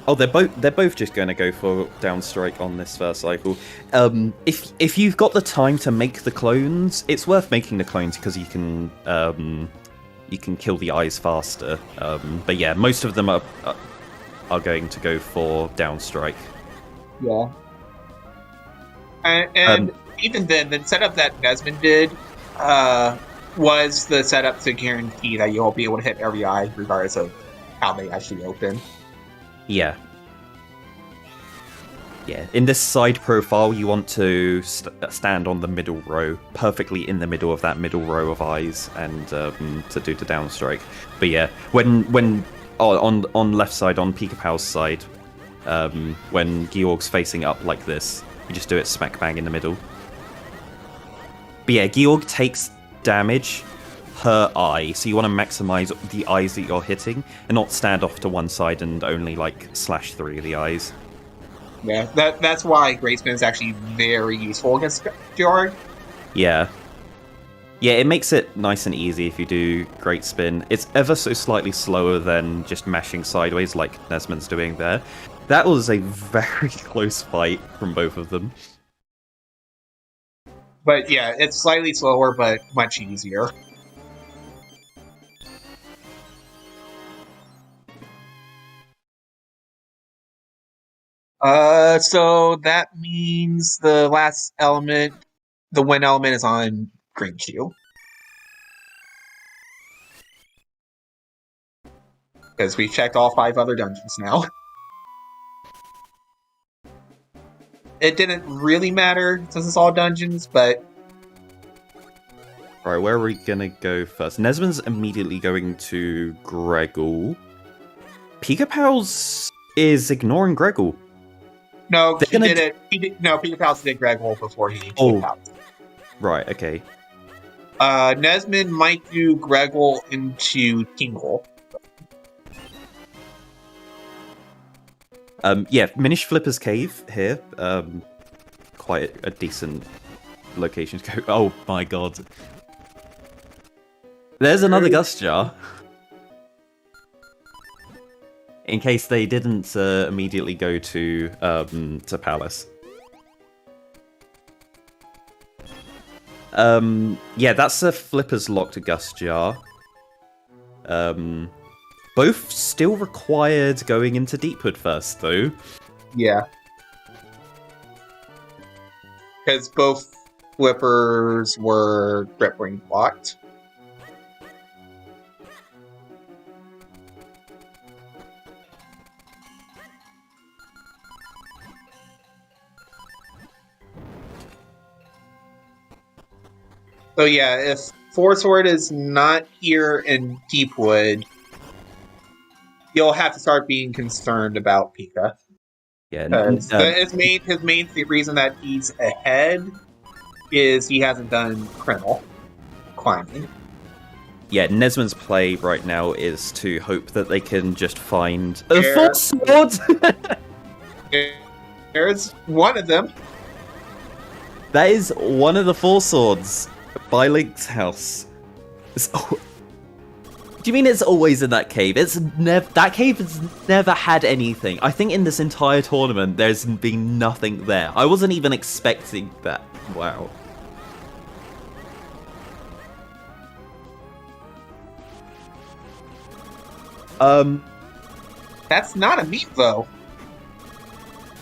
Oh, they're both just going to go for downstrike on this first cycle. If you've got the time to make the clones, it's worth making the clones because you can kill the eyes faster. But yeah, most of them are going to go for downstrike. Yeah. And even then, the setup that NesmaN did was the setup to guarantee that you'll be able to hit every eye regardless of how they actually open. Yeah. Yeah, in this side profile, you want to stand on the middle row, perfectly in the middle of that middle row of eyes, and to do the downstrike. But yeah, when on left side, on Pikapals' side, when Georg's facing up like this, you just do it smack bang in the middle. But yeah, Georg takes damage per eye, so you want to maximize the eyes that you're hitting and not stand off to one side and only like slash through the eyes. Yeah, that's why Great Spin is actually very useful against Georg. Yeah. Yeah, it makes it nice and easy if you do Great Spin. It's ever so slightly slower than just mashing sideways like NesmaN's doing there. That was a very close fight from both of them. But yeah, it's slightly slower, but much easier. So that means the last element, the win element, is on green Q. Because we've checked all 5 other dungeons now. It didn't really matter since it's all dungeons, but... Alright, where are we gonna go first? NesmaN's immediately going to Gregor. Pikapals is ignoring Gregor. No, he did it. Pikapals did Gregor before he did Pikapals. Right, okay. NesmaN might do Gregor into Tingle. Yeah, Minish Flipper's Cave here. Quite a decent location to go. Oh my god. There's another Gust Jar. In case they didn't immediately go to Palace. Yeah, that's a Flipper's Locked Gust Jar. Both still required going into Deepwood first, though. Yeah. Because both flippers were grip ring blocked. So yeah, if Four Sword is not here in Deepwood, you'll have to start being concerned about Pika. Yeah, His main reason that he's ahead is he hasn't done Kreml climbing. Yeah, NesmaN's play right now is to hope that they can just find a Four Swords. There's one of them. That is one of the Four Swords by Link's house. Do you mean it's always in that cave? That cave has never had anything. I think in this entire tournament, there's been nothing there. I wasn't even expecting that. Wow. That's not a meme, though.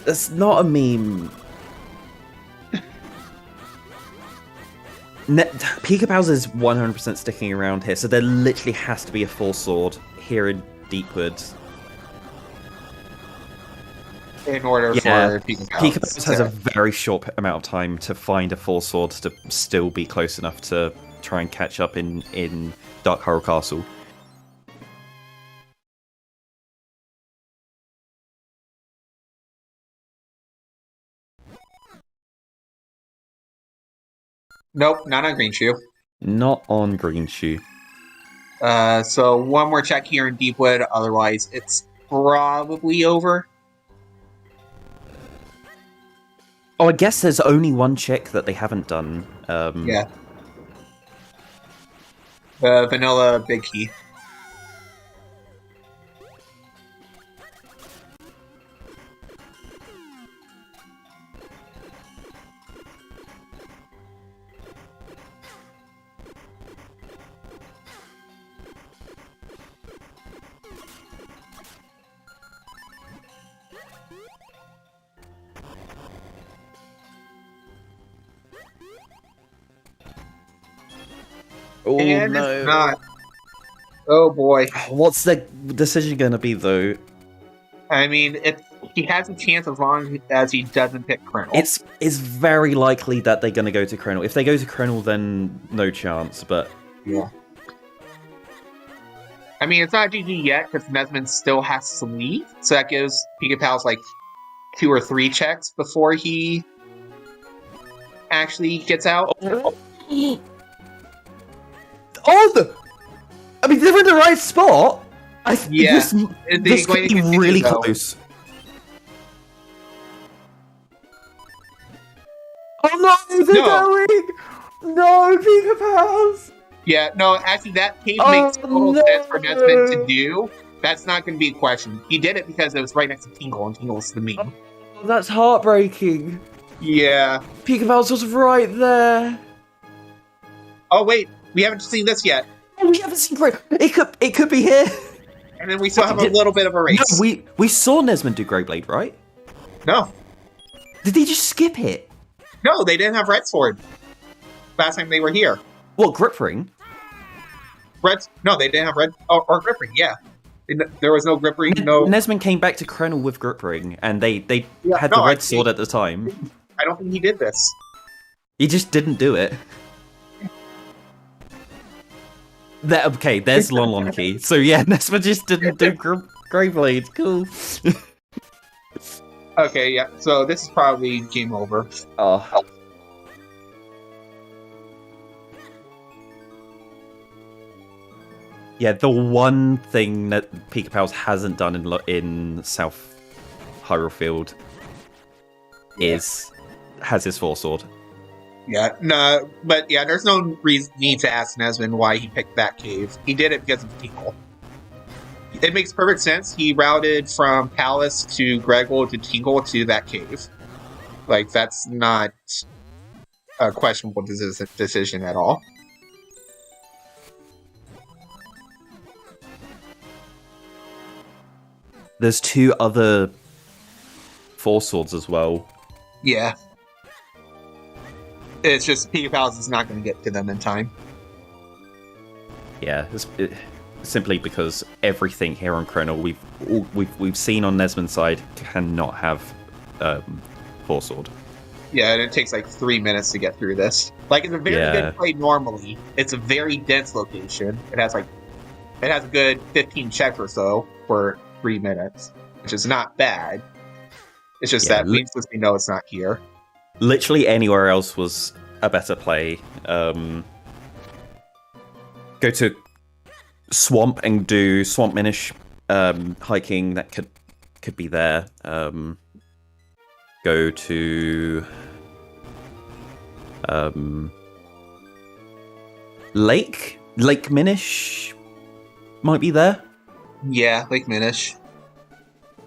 That's not a meme. Pikapals is 100% sticking around here, so there literally has to be a Four Sword here in Deepwood. In order for Pikapals has a very short amount of time to find a Four Sword to still be close enough to try and catch up in Dark Hyrule Castle. Nope, not on Green Shoe. Not on Green Shoe. So one more check here in Deepwood, otherwise it's probably over. Oh, I guess there's only one check that they haven't done. Yeah. Vanilla Big Key. Oh, And no. it's not. Oh boy. What's the decision going to be, though? I mean, he has a chance as long as he doesn't pick Colonel. It's very likely that they're going to go to Colonel. If they go to Colonel, then no chance, but... Yeah. I mean, it's not GG yet, because NesmaN still has to leave, so that gives Pikapals like 2 or 3 checks before he actually gets out. I mean, they're in the right spot. Yeah, this could be really close. Oh no, they're going! No, Pikapals! Yeah, no, actually, that cave makes total sense for NesmaN to do. That's not going to be a question. He did it because it was right next to Tingle, and Tingle's the meme. Oh, that's heartbreaking. Yeah. Pikapals was right there. Oh wait, we haven't seen this yet. Oh, we haven't seen Great. It could be here. And then we still have a little bit of a race. No, we saw NesmaN do Great Blade, right? No. Did they just skip it? No, they didn't have Red Sword last time they were here. What, Grip Ring? No, they didn't have Red or Grip Ring, yeah. There was no Grip Ring, no... NesmaN came back to Krenel with Grip Ring, and they had the Red Sword at the time. I don't think he did this. He just didn't do it. Okay, there's Lon Lon Key. So yeah, NesmaN just didn't do Grey Blade. Cool. Okay, yeah. So this is probably game over. Oh. Yeah, the one thing that Pikapals hasn't done in South Hyrule Field has his Force Sword. Yeah, no, but yeah, there's no need to ask Nesman why he picked that cave. He did it because of Tinkle. It makes perfect sense. He routed from Palace to Gregor to Tingle to that cave. Like, that's not a questionable decision at all. There's 2 other Force Swords as well. Yeah. It's just Pikapals is not going to get to them in time. Yeah, simply because everything here on Chrono we've seen on Nesman's side cannot have Force Sword. Yeah, and it takes like 3 minutes to get through this. Like, it's a very good play normally. It's a very dense location. It has a good 15 checks or so for 3 minutes, which is not bad. It's just that we know it's not here. Literally anywhere else was a better play. Go to Swamp and do Swamp Minish hiking. That could be there. Go to Lake Minish might be there. Yeah, Lake Minish.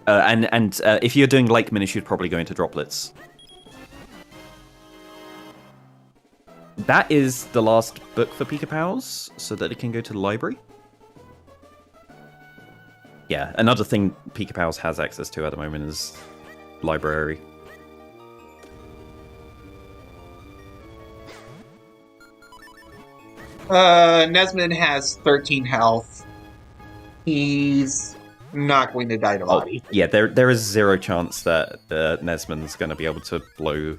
And if you're doing Lake Minish, you'd probably go into Droplets. That is the last book for Pikapals, so that it can go to the library. Yeah, another thing Pikapals has access to at the moment is library. Nesman has 13 health. He's not going to die to body. Yeah, there is 0 chance that Nesman's going to be able to blow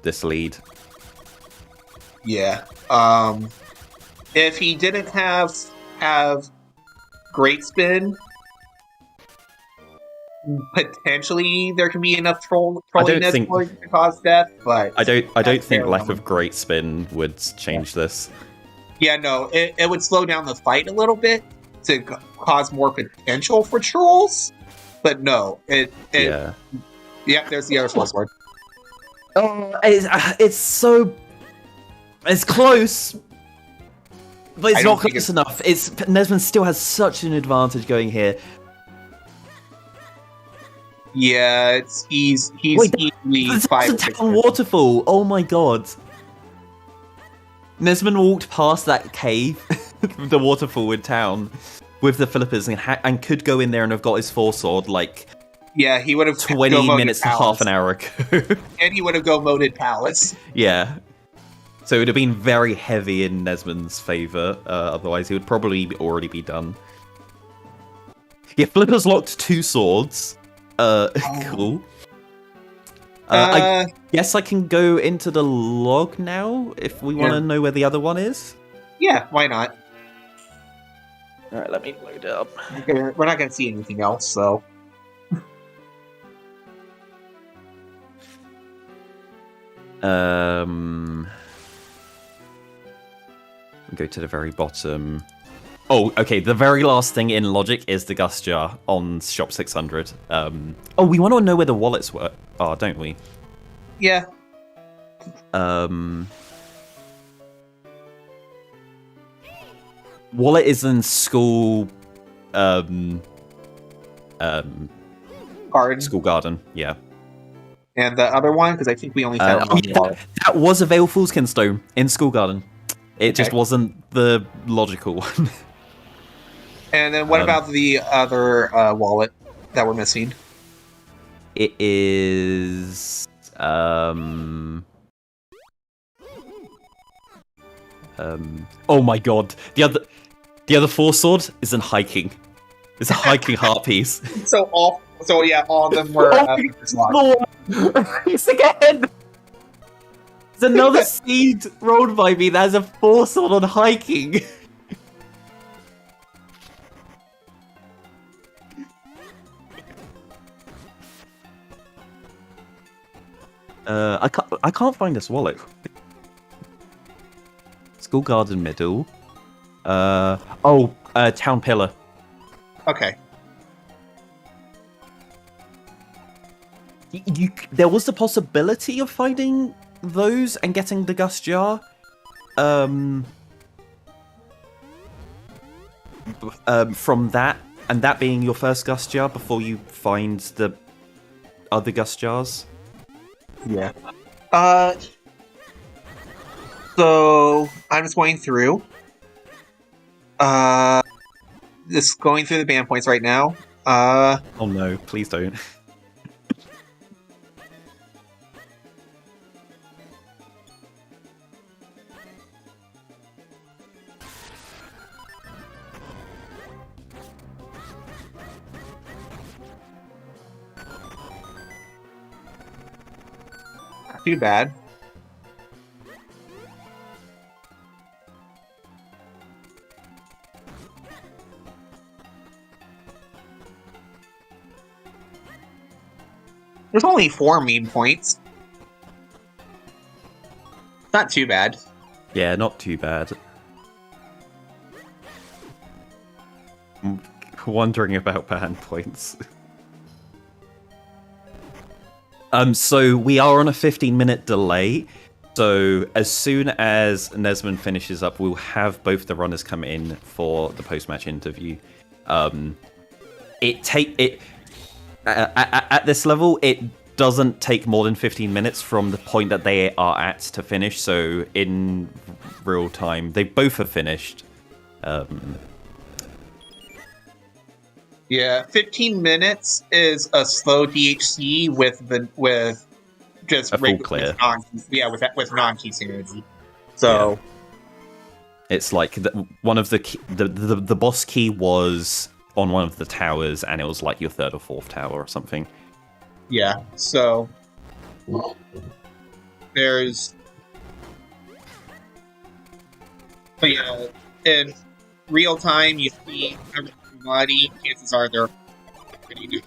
this lead. Yeah. If he didn't have Great Spin, potentially there can be enough trolling Nesman to cause death, but I don't think lack of Great Spin would change this. Yeah, no, it would slow down the fight a little bit to cause more potential for trolls, but no, yeah, there's the other Force Sword. Oh, it's close, but it's not close enough. Nesman still has such an advantage going here. Yeah, he's Wait, easily 5 or 6 waterfall. Oh my god. Nesman walked past that cave, the waterfall in town, with the Philippines and could go in there and have got his Force Sword yeah, he would have 20 minutes to half an hour ago. And he would have go-moded Palace. Yeah. So it would have been very heavy in Nesman's favour, otherwise he would probably already be done. Yeah, Flipper's locked 2 swords. Cool. I guess I can go into the log now, if we want to know where the other one is. Yeah, why not? Alright, let me load it up. We're not going to see anything else, so... Go to the very bottom. Oh, okay, the very last thing in logic is the Gust Jar on Shop 600. Oh, we want to know where the wallets are, don't we? Yeah. Wallet is in school... Garden. School garden, yeah. And the other one, because I think we only found one wallet. That was a Veil Foolskin Stone in school garden. It just wasn't the logical one. And then what about the other wallet that we're missing? It is... oh my god. The other Force Sword is in hiking. It's a hiking heart piece. So all of them were It's again! There's another seed rolled by me that has a Force Sword on hiking. I can't find this wallet. School garden middle. Town pillar. Okay. there was the possibility of finding those and getting the Gust Jar. From that, and that being your first Gust Jar before you find the other Gust Jars. Yeah. So I'm just going through. Just going through the ban points right now. Oh no, please don't. Not too bad. There's only 4 meme points. Not too bad. Yeah, not too bad. I'm wondering about ban points. So we are on a 15-minute delay. So as soon as NesmaN finishes up, we'll have both the runners come in for the post-match interview. At this level, it doesn't take more than 15 minutes from the point that they are at to finish. So in real time, they both have finished. Yeah, 15 minutes is a slow DHC with just a full clear. With non-key synergy. So yeah. It's like one of the boss key was on one of the towers, and it was like your 3rd or 4th tower or something. Yeah, so there's... But yeah, in real time, you see everybody, chances are they're pretty good.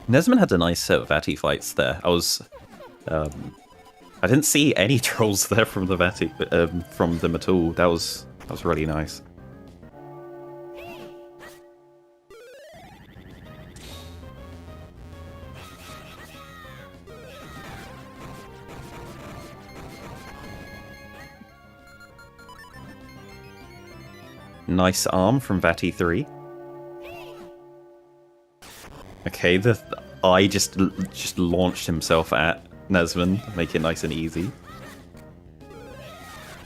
NesmaN had a nice set of Vati fights there. I didn't see any trolls there from the Vati, from them at all. That was really nice. Nice arm from Vati 3. Okay, the eye just launched himself at NesmaN, make it nice and easy.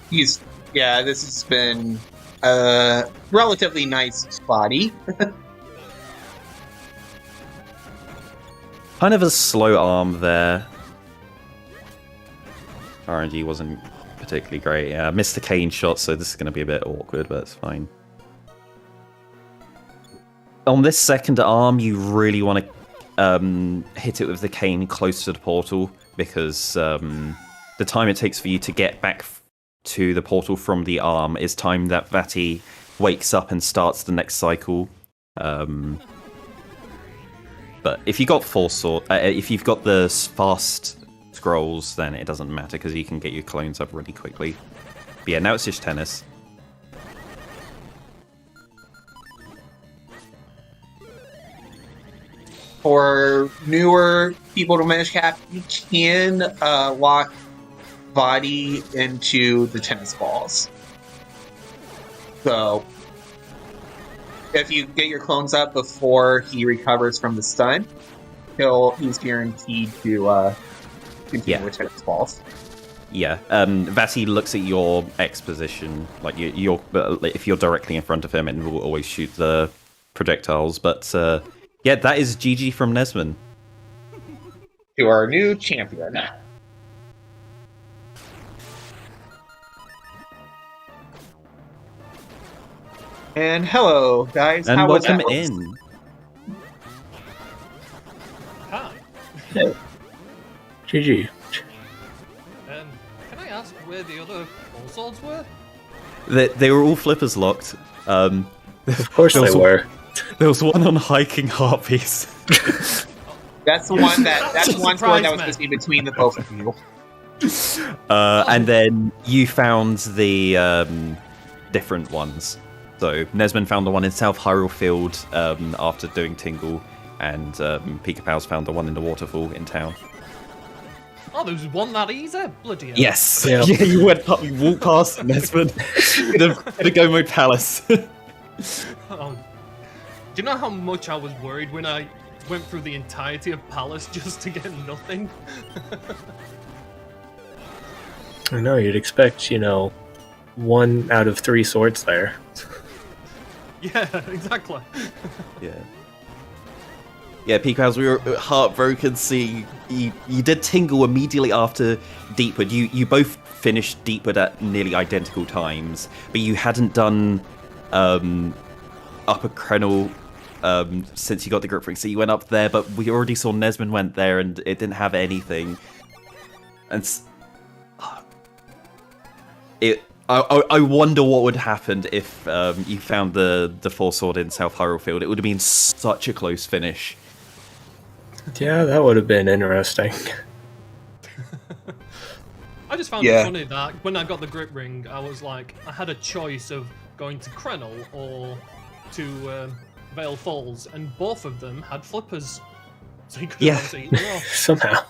This has been a relatively nice spotty. Kind of a slow arm there. RNG wasn't particularly great. Yeah, missed the cane shot, so this is going to be a bit awkward, but it's fine. On this second arm, you really want to hit it with the cane close to the portal, because the time it takes for you to get back to the portal from the arm is time that Vati wakes up and starts the next cycle. But if you got if you've got the fast scrolls, then it doesn't matter because you can get your clones up really quickly. But yeah, now it's just tennis. For newer people to Minish Cap, you can lock body into the tennis balls. So if you get your clones up before he recovers from the stun, he's guaranteed to continue with tennis balls. Yeah, Vati looks at your X position, like if you're directly in front of him, and will always shoot the projectiles. But yeah, that is GG from NesmaN. To our new champion. And hello, guys. And how welcome was that? in. Hi. GG. Can I ask where the other all swords were? They were all flippers locked. Of course they were. There was one on hiking harpies. That's the one that's Just one sword that surprised was me. supposed to be between the both of you. And then you found the different ones. So NesmaN found the one in South Hyrule Field after doing Tingle, and Pikapals found the one in the waterfall in town. Oh, there was one that easy? Bloody hell. Yes. Yeah. Yeah, you walked past NesmaN in the Go Mode Palace. Oh. Do you know how much I was worried when I went through the entirety of Palace just to get nothing? I know, you'd expect, 1 out of 3 swords there. Yeah, exactly. Yeah. Yeah, Pikapals, we were heartbroken seeing you did Tingle immediately after Deepwood. You both finished Deepwood at nearly identical times, but you hadn't done Upper Krenel since you got the grip ring. So you went up there, but we already saw NesmaN went there and it didn't have anything. And I wonder what would happen if you found the Four Sword in South Hyrule Field. It would have been such a close finish. Yeah, that would have been interesting. I just found it funny that when I got the grip ring, I was like, I had a choice of going to Krenel or to Vale Falls, and both of them had flippers. So you could have eaten them off. Somehow.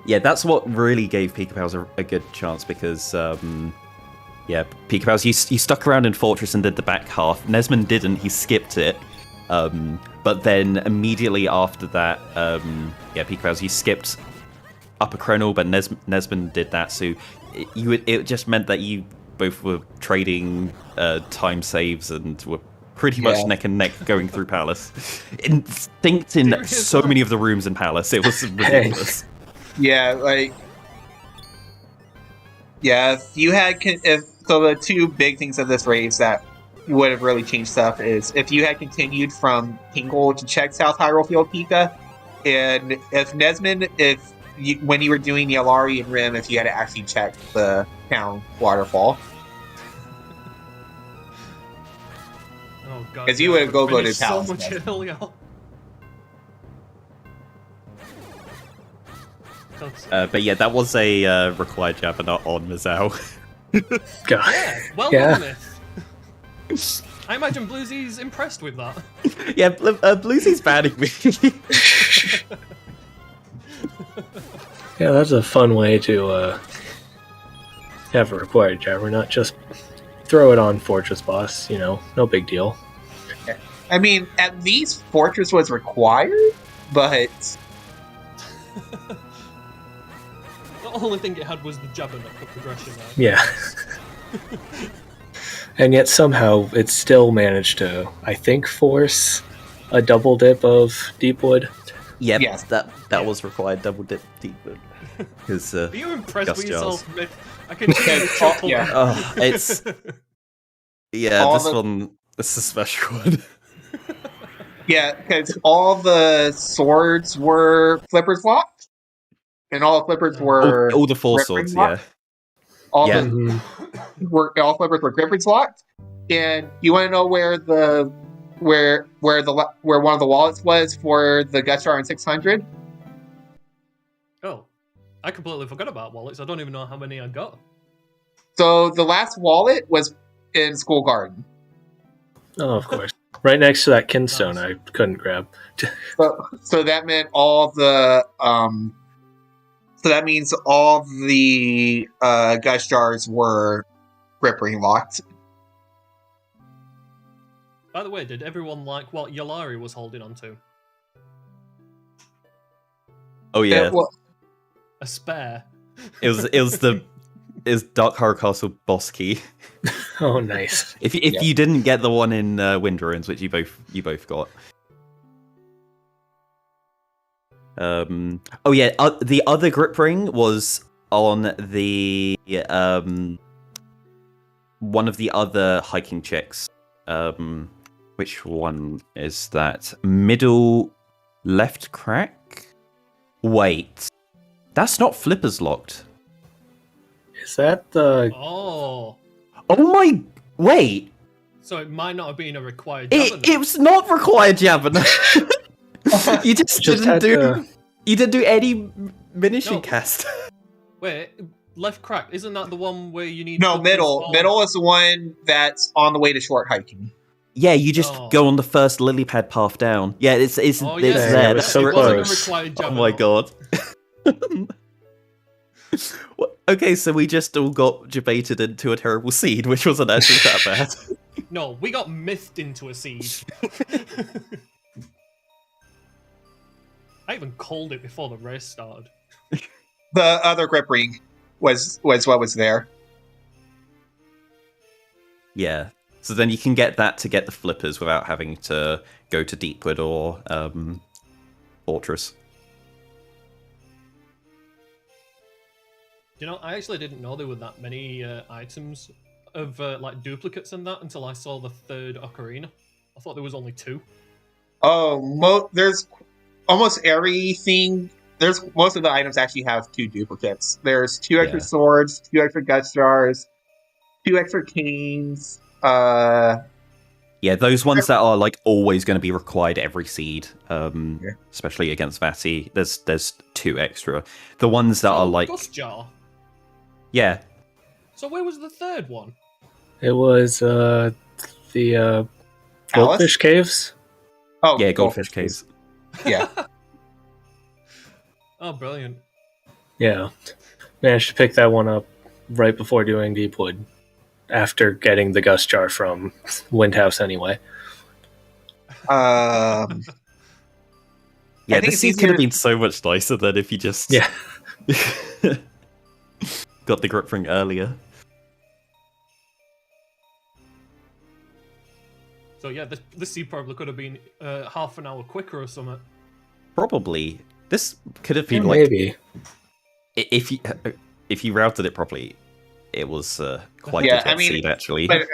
Yeah, that's what really gave Pikapals a good chance because, Pikapals, you stuck around in Fortress and did the back half. NesmaN didn't, he skipped it. But then immediately after that, Pikapals, you skipped Upper Krenel, but NesmaN did that, so it just meant that you both were trading time saves and were pretty much neck and neck going through Palace. Synced in so many of the rooms in Palace, it was ridiculous. Yeah, if you had, so the two big things of this race that would have really changed stuff is if you had continued from Tingle to check South Hyrule Field Pika, and if NesmaN, when you were doing the Alari and Rim, if you had to actually check the town waterfall. Oh god. Because you would go to finished Palace. so much earlier. But yeah, that was a required Jabberknot on Mazao. God. Yeah, well Yeah. done, Myth. I imagine Bluesy's impressed with that. Yeah, Bluesy's banning me. Yeah, that's a fun way to have a required Jabberknot. Just throw it on Fortress Boss, no big deal. I mean, at least Fortress was required, but The only thing it had was the Jabberknot for progression there. Yeah. And yet somehow it still managed to, I think, force a double dip of Deepwood. Yep, Yes. that was required. Double dip Deepwood. Because Are you impressed Gus with Giles. yourself, Myth? I can see you chuckle. yeah. it's this is a special one. yeah, because all the swords were flippers locked, and all the flippers were all the four grip swords, ring locked. All Yeah. the all flippers were grip rings locked. And you want to know where where one of the wallets was for the Gushar and 600? Oh, I completely forgot about wallets. I don't even know how many I got. So the last wallet was in School Garden. Oh, of course. Right next to that kinstone I couldn't grab. So that meant all the so that means all the Gush jars were grip ring locked. By the way, did everyone like what Yalari was holding onto? Oh yeah, A spare. it was Dark Horror Castle boss key. Oh, nice. If you didn't get the one in Wind Ruins, which you both got. The other grip ring was on the one of the other hiking chicks. Which one is that? Middle left crack? Wait. That's not flippers locked. Is that the... Oh. Oh my... Wait. So it might not have been a required It Jabberknot. was not required Jabberknot. You just Just didn't had do. to- You didn't do any munition No. cast. Wait, left crack, isn't that the one where you need... No, flippers middle. or- Middle is the one that's on the way to short hiking. Yeah, you just Oh. go on the first lily pad path down. Yeah, it's Oh, yeah, it's Dang, there. it was The so it wasn't a close. required Oh jab my at all. god. Okay, so we just all got debated into a terrible seed, which wasn't actually that bad. No, we got mythed into a seed. I even called it before the race started. The other grip ring was what was there. Yeah. So then you can get that to get the flippers without having to go to Deepwood or Fortress. You know, I actually didn't know there were that many items of like duplicates in that until I saw the third ocarina. I thought there was only 2. Oh, there's almost everything. There's most of the items actually have 2 duplicates. There's 2 extra Yeah. swords, 2 extra gut jars, 2 extra canes. Yeah, those ones that are like always going to be required every seed, especially against Vati. There's 2 extra. The ones that are like Ghost jar. yeah, So where was the third one? It was the Goldfish Caves. Oh, yeah, Goldfish Caves. Yeah. Oh, brilliant. Yeah. Managed to pick that one up right before doing Deepwood. After getting the Gust Jar from Windhouse anyway. Yeah, think this it's seed could have easier- been so much nicer than if you just Yeah. got the grip ring earlier. So yeah, this seed probably could have been half an hour quicker or something. Probably this could have been Yeah, like maybe. if you routed it properly, it was quite Yeah, a good seed actually. But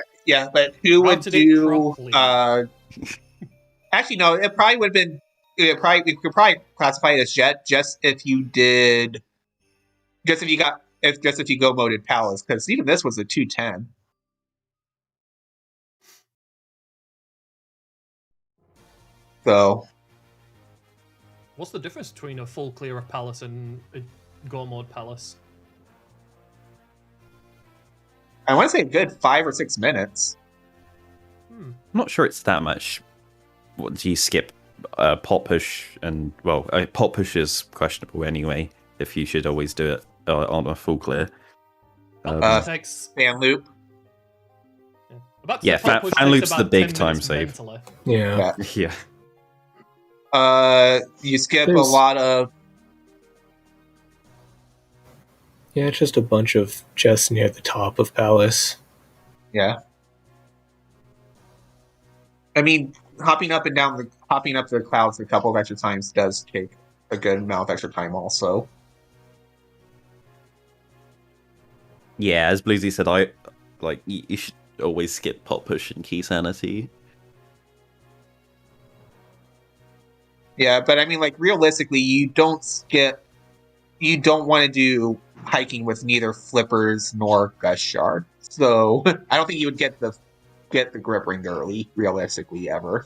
who would Routed it do? properly. Actually, no. It probably would have been. We could probably classify it as jet, just if you did, just if you go moded palace, because even this was a 210. So What's the difference between a full clear of palace and a go mode palace? I want to say a good 5 or 6 minutes. I'm not sure it's that much. What do you skip? Pot push and pot push is questionable anyway. If you should always do it on a full clear. Takes Fan loop. about Yeah, top push fan takes loop's the about big 10 time minutes save. mentally. Yeah. Yeah. You skip There's- a lot of. Yeah, it's just a bunch of chests near the top of Palace. Yeah. I mean, hopping up the clouds a couple of extra times does take a good amount of extra time also. Yeah, as Bluesy said, you should always skip pot push and key sanity. Yeah, but I mean, like, realistically, you don't want to do hiking with neither flippers nor gush shard. So I don't think you would get the grip ring early, realistically, ever.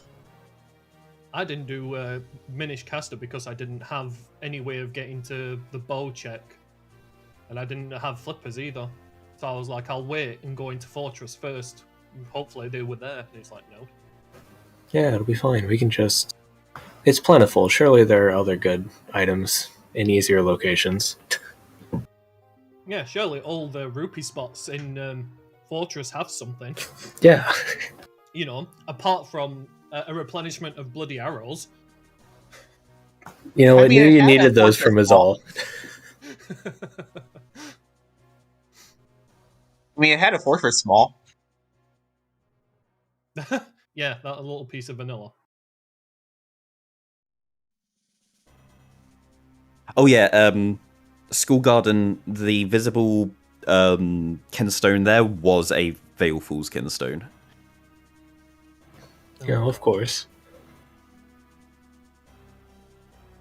I didn't do Minish Caster because I didn't have any way of getting to the bow check. And I didn't have flippers either. So I was like, I'll wait and go into Fortress first. Hopefully they were there. And it's like, no. Yeah, it'll be fine. We can just... It's plentiful. Surely there are other good items in easier locations. Yeah, surely all the rupee spots in Fortress have something. Yeah. You know, apart from a replenishment of bloody arrows. You know, I I mean, knew it you had needed that those from fortress Azal. I mean, it had a fortress small. Yeah, that little piece of vanilla. Oh yeah, School Garden, the visible kinstone there was a Veilful's kinstone. Yeah, of course.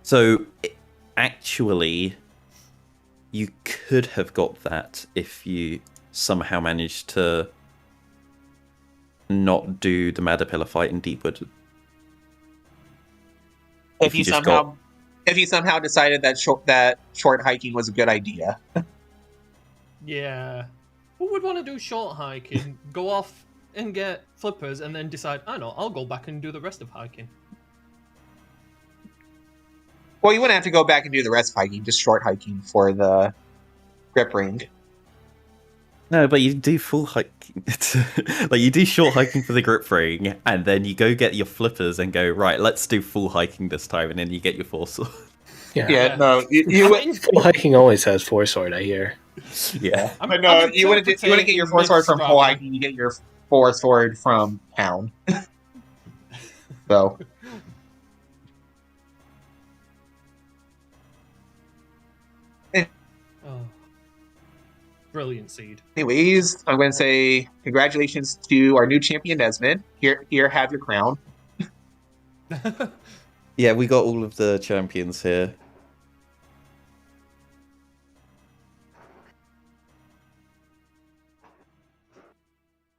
So, actually, you could have got that if you somehow managed to not do the Madapilla fight in Deepwood. if you somehow decided that short hiking was a good idea. Yeah. Who would want to do short hiking, go off and get flippers, and then decide, I know, I'll go back and do the rest of hiking? Well, you wouldn't have to go back and do the rest of hiking, just short hiking for the grip ring. No, but you do full hiking. Like, you do short hiking for the grip ring, and then you go get your flippers and go, right, let's do full hiking this time, and then you get your four sword. Yeah, no, full hiking always has four sword, I hear. Yeah. But no, you wouldn't get your four sword from full hiking, you get your four sword from town. So. Oh. Brilliant seed. Anyways, I'm going to say congratulations to our new champion, NesmaN. Here, have your crown. Yeah, we got all of the champions here.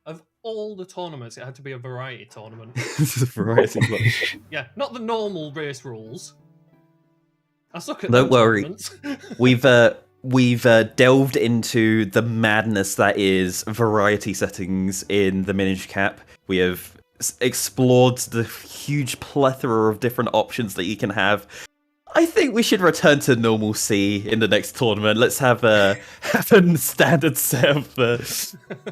Of all the tournaments, it had to be a variety tournament. Variety. Yeah, not the normal race rules. I suck at Don't worry. tournaments. We've delved into the madness that is variety settings in the Minish Cap. We have explored the huge plethora of different options that you can have. I think we should return to normalcy in the next tournament. Let's have a standard set of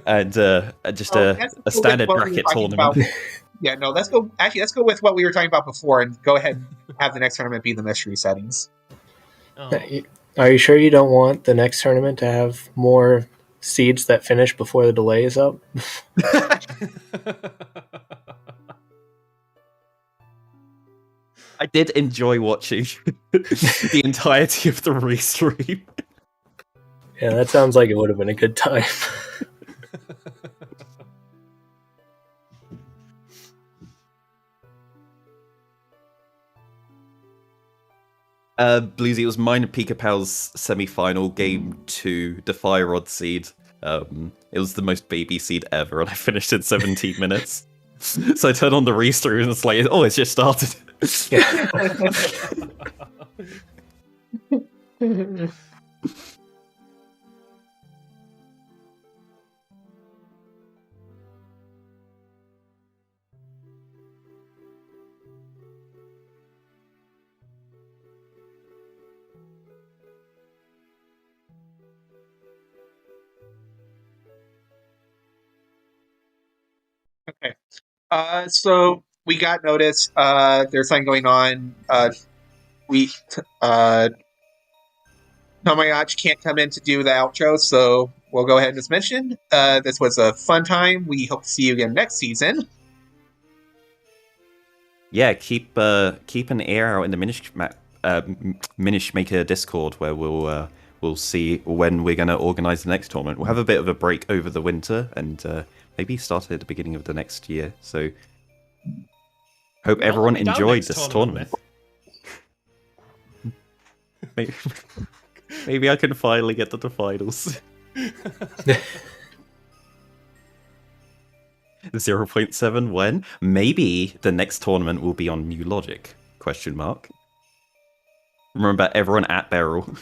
and just a standard bracket tournament. Yeah, no, let's go with what we were talking about before and go ahead and have the next tournament be the mystery settings. Oh. Are you sure you don't want the next tournament to have more seeds that finish before the delay is up? I did enjoy watching the entirety of the restream. Yeah, that sounds like it would have been a good time. Bluesy, it was mine and Pikapals semi-final game 2, Defy Rod Seed. It was the most baby seed ever, and I finished in 17 minutes. So I turned on the restream and it's like, oh, it's just started. Okay. So we got notice. There's something going on. Tomoyachi can't come in to do the outro, so we'll go ahead and just mention. This was a fun time. We hope to see you again next season. Yeah, keep an ear out in the Minish Maker Discord, where we'll see when we're going to organise the next tournament. We'll have a bit of a break over the winter and maybe start at the beginning of the next year. So hope everyone enjoyed this tournament. Maybe I can finally get to the finals. 0.7 when? Maybe the next tournament will be on New Logic? Question mark. Remember, everyone at Beryl.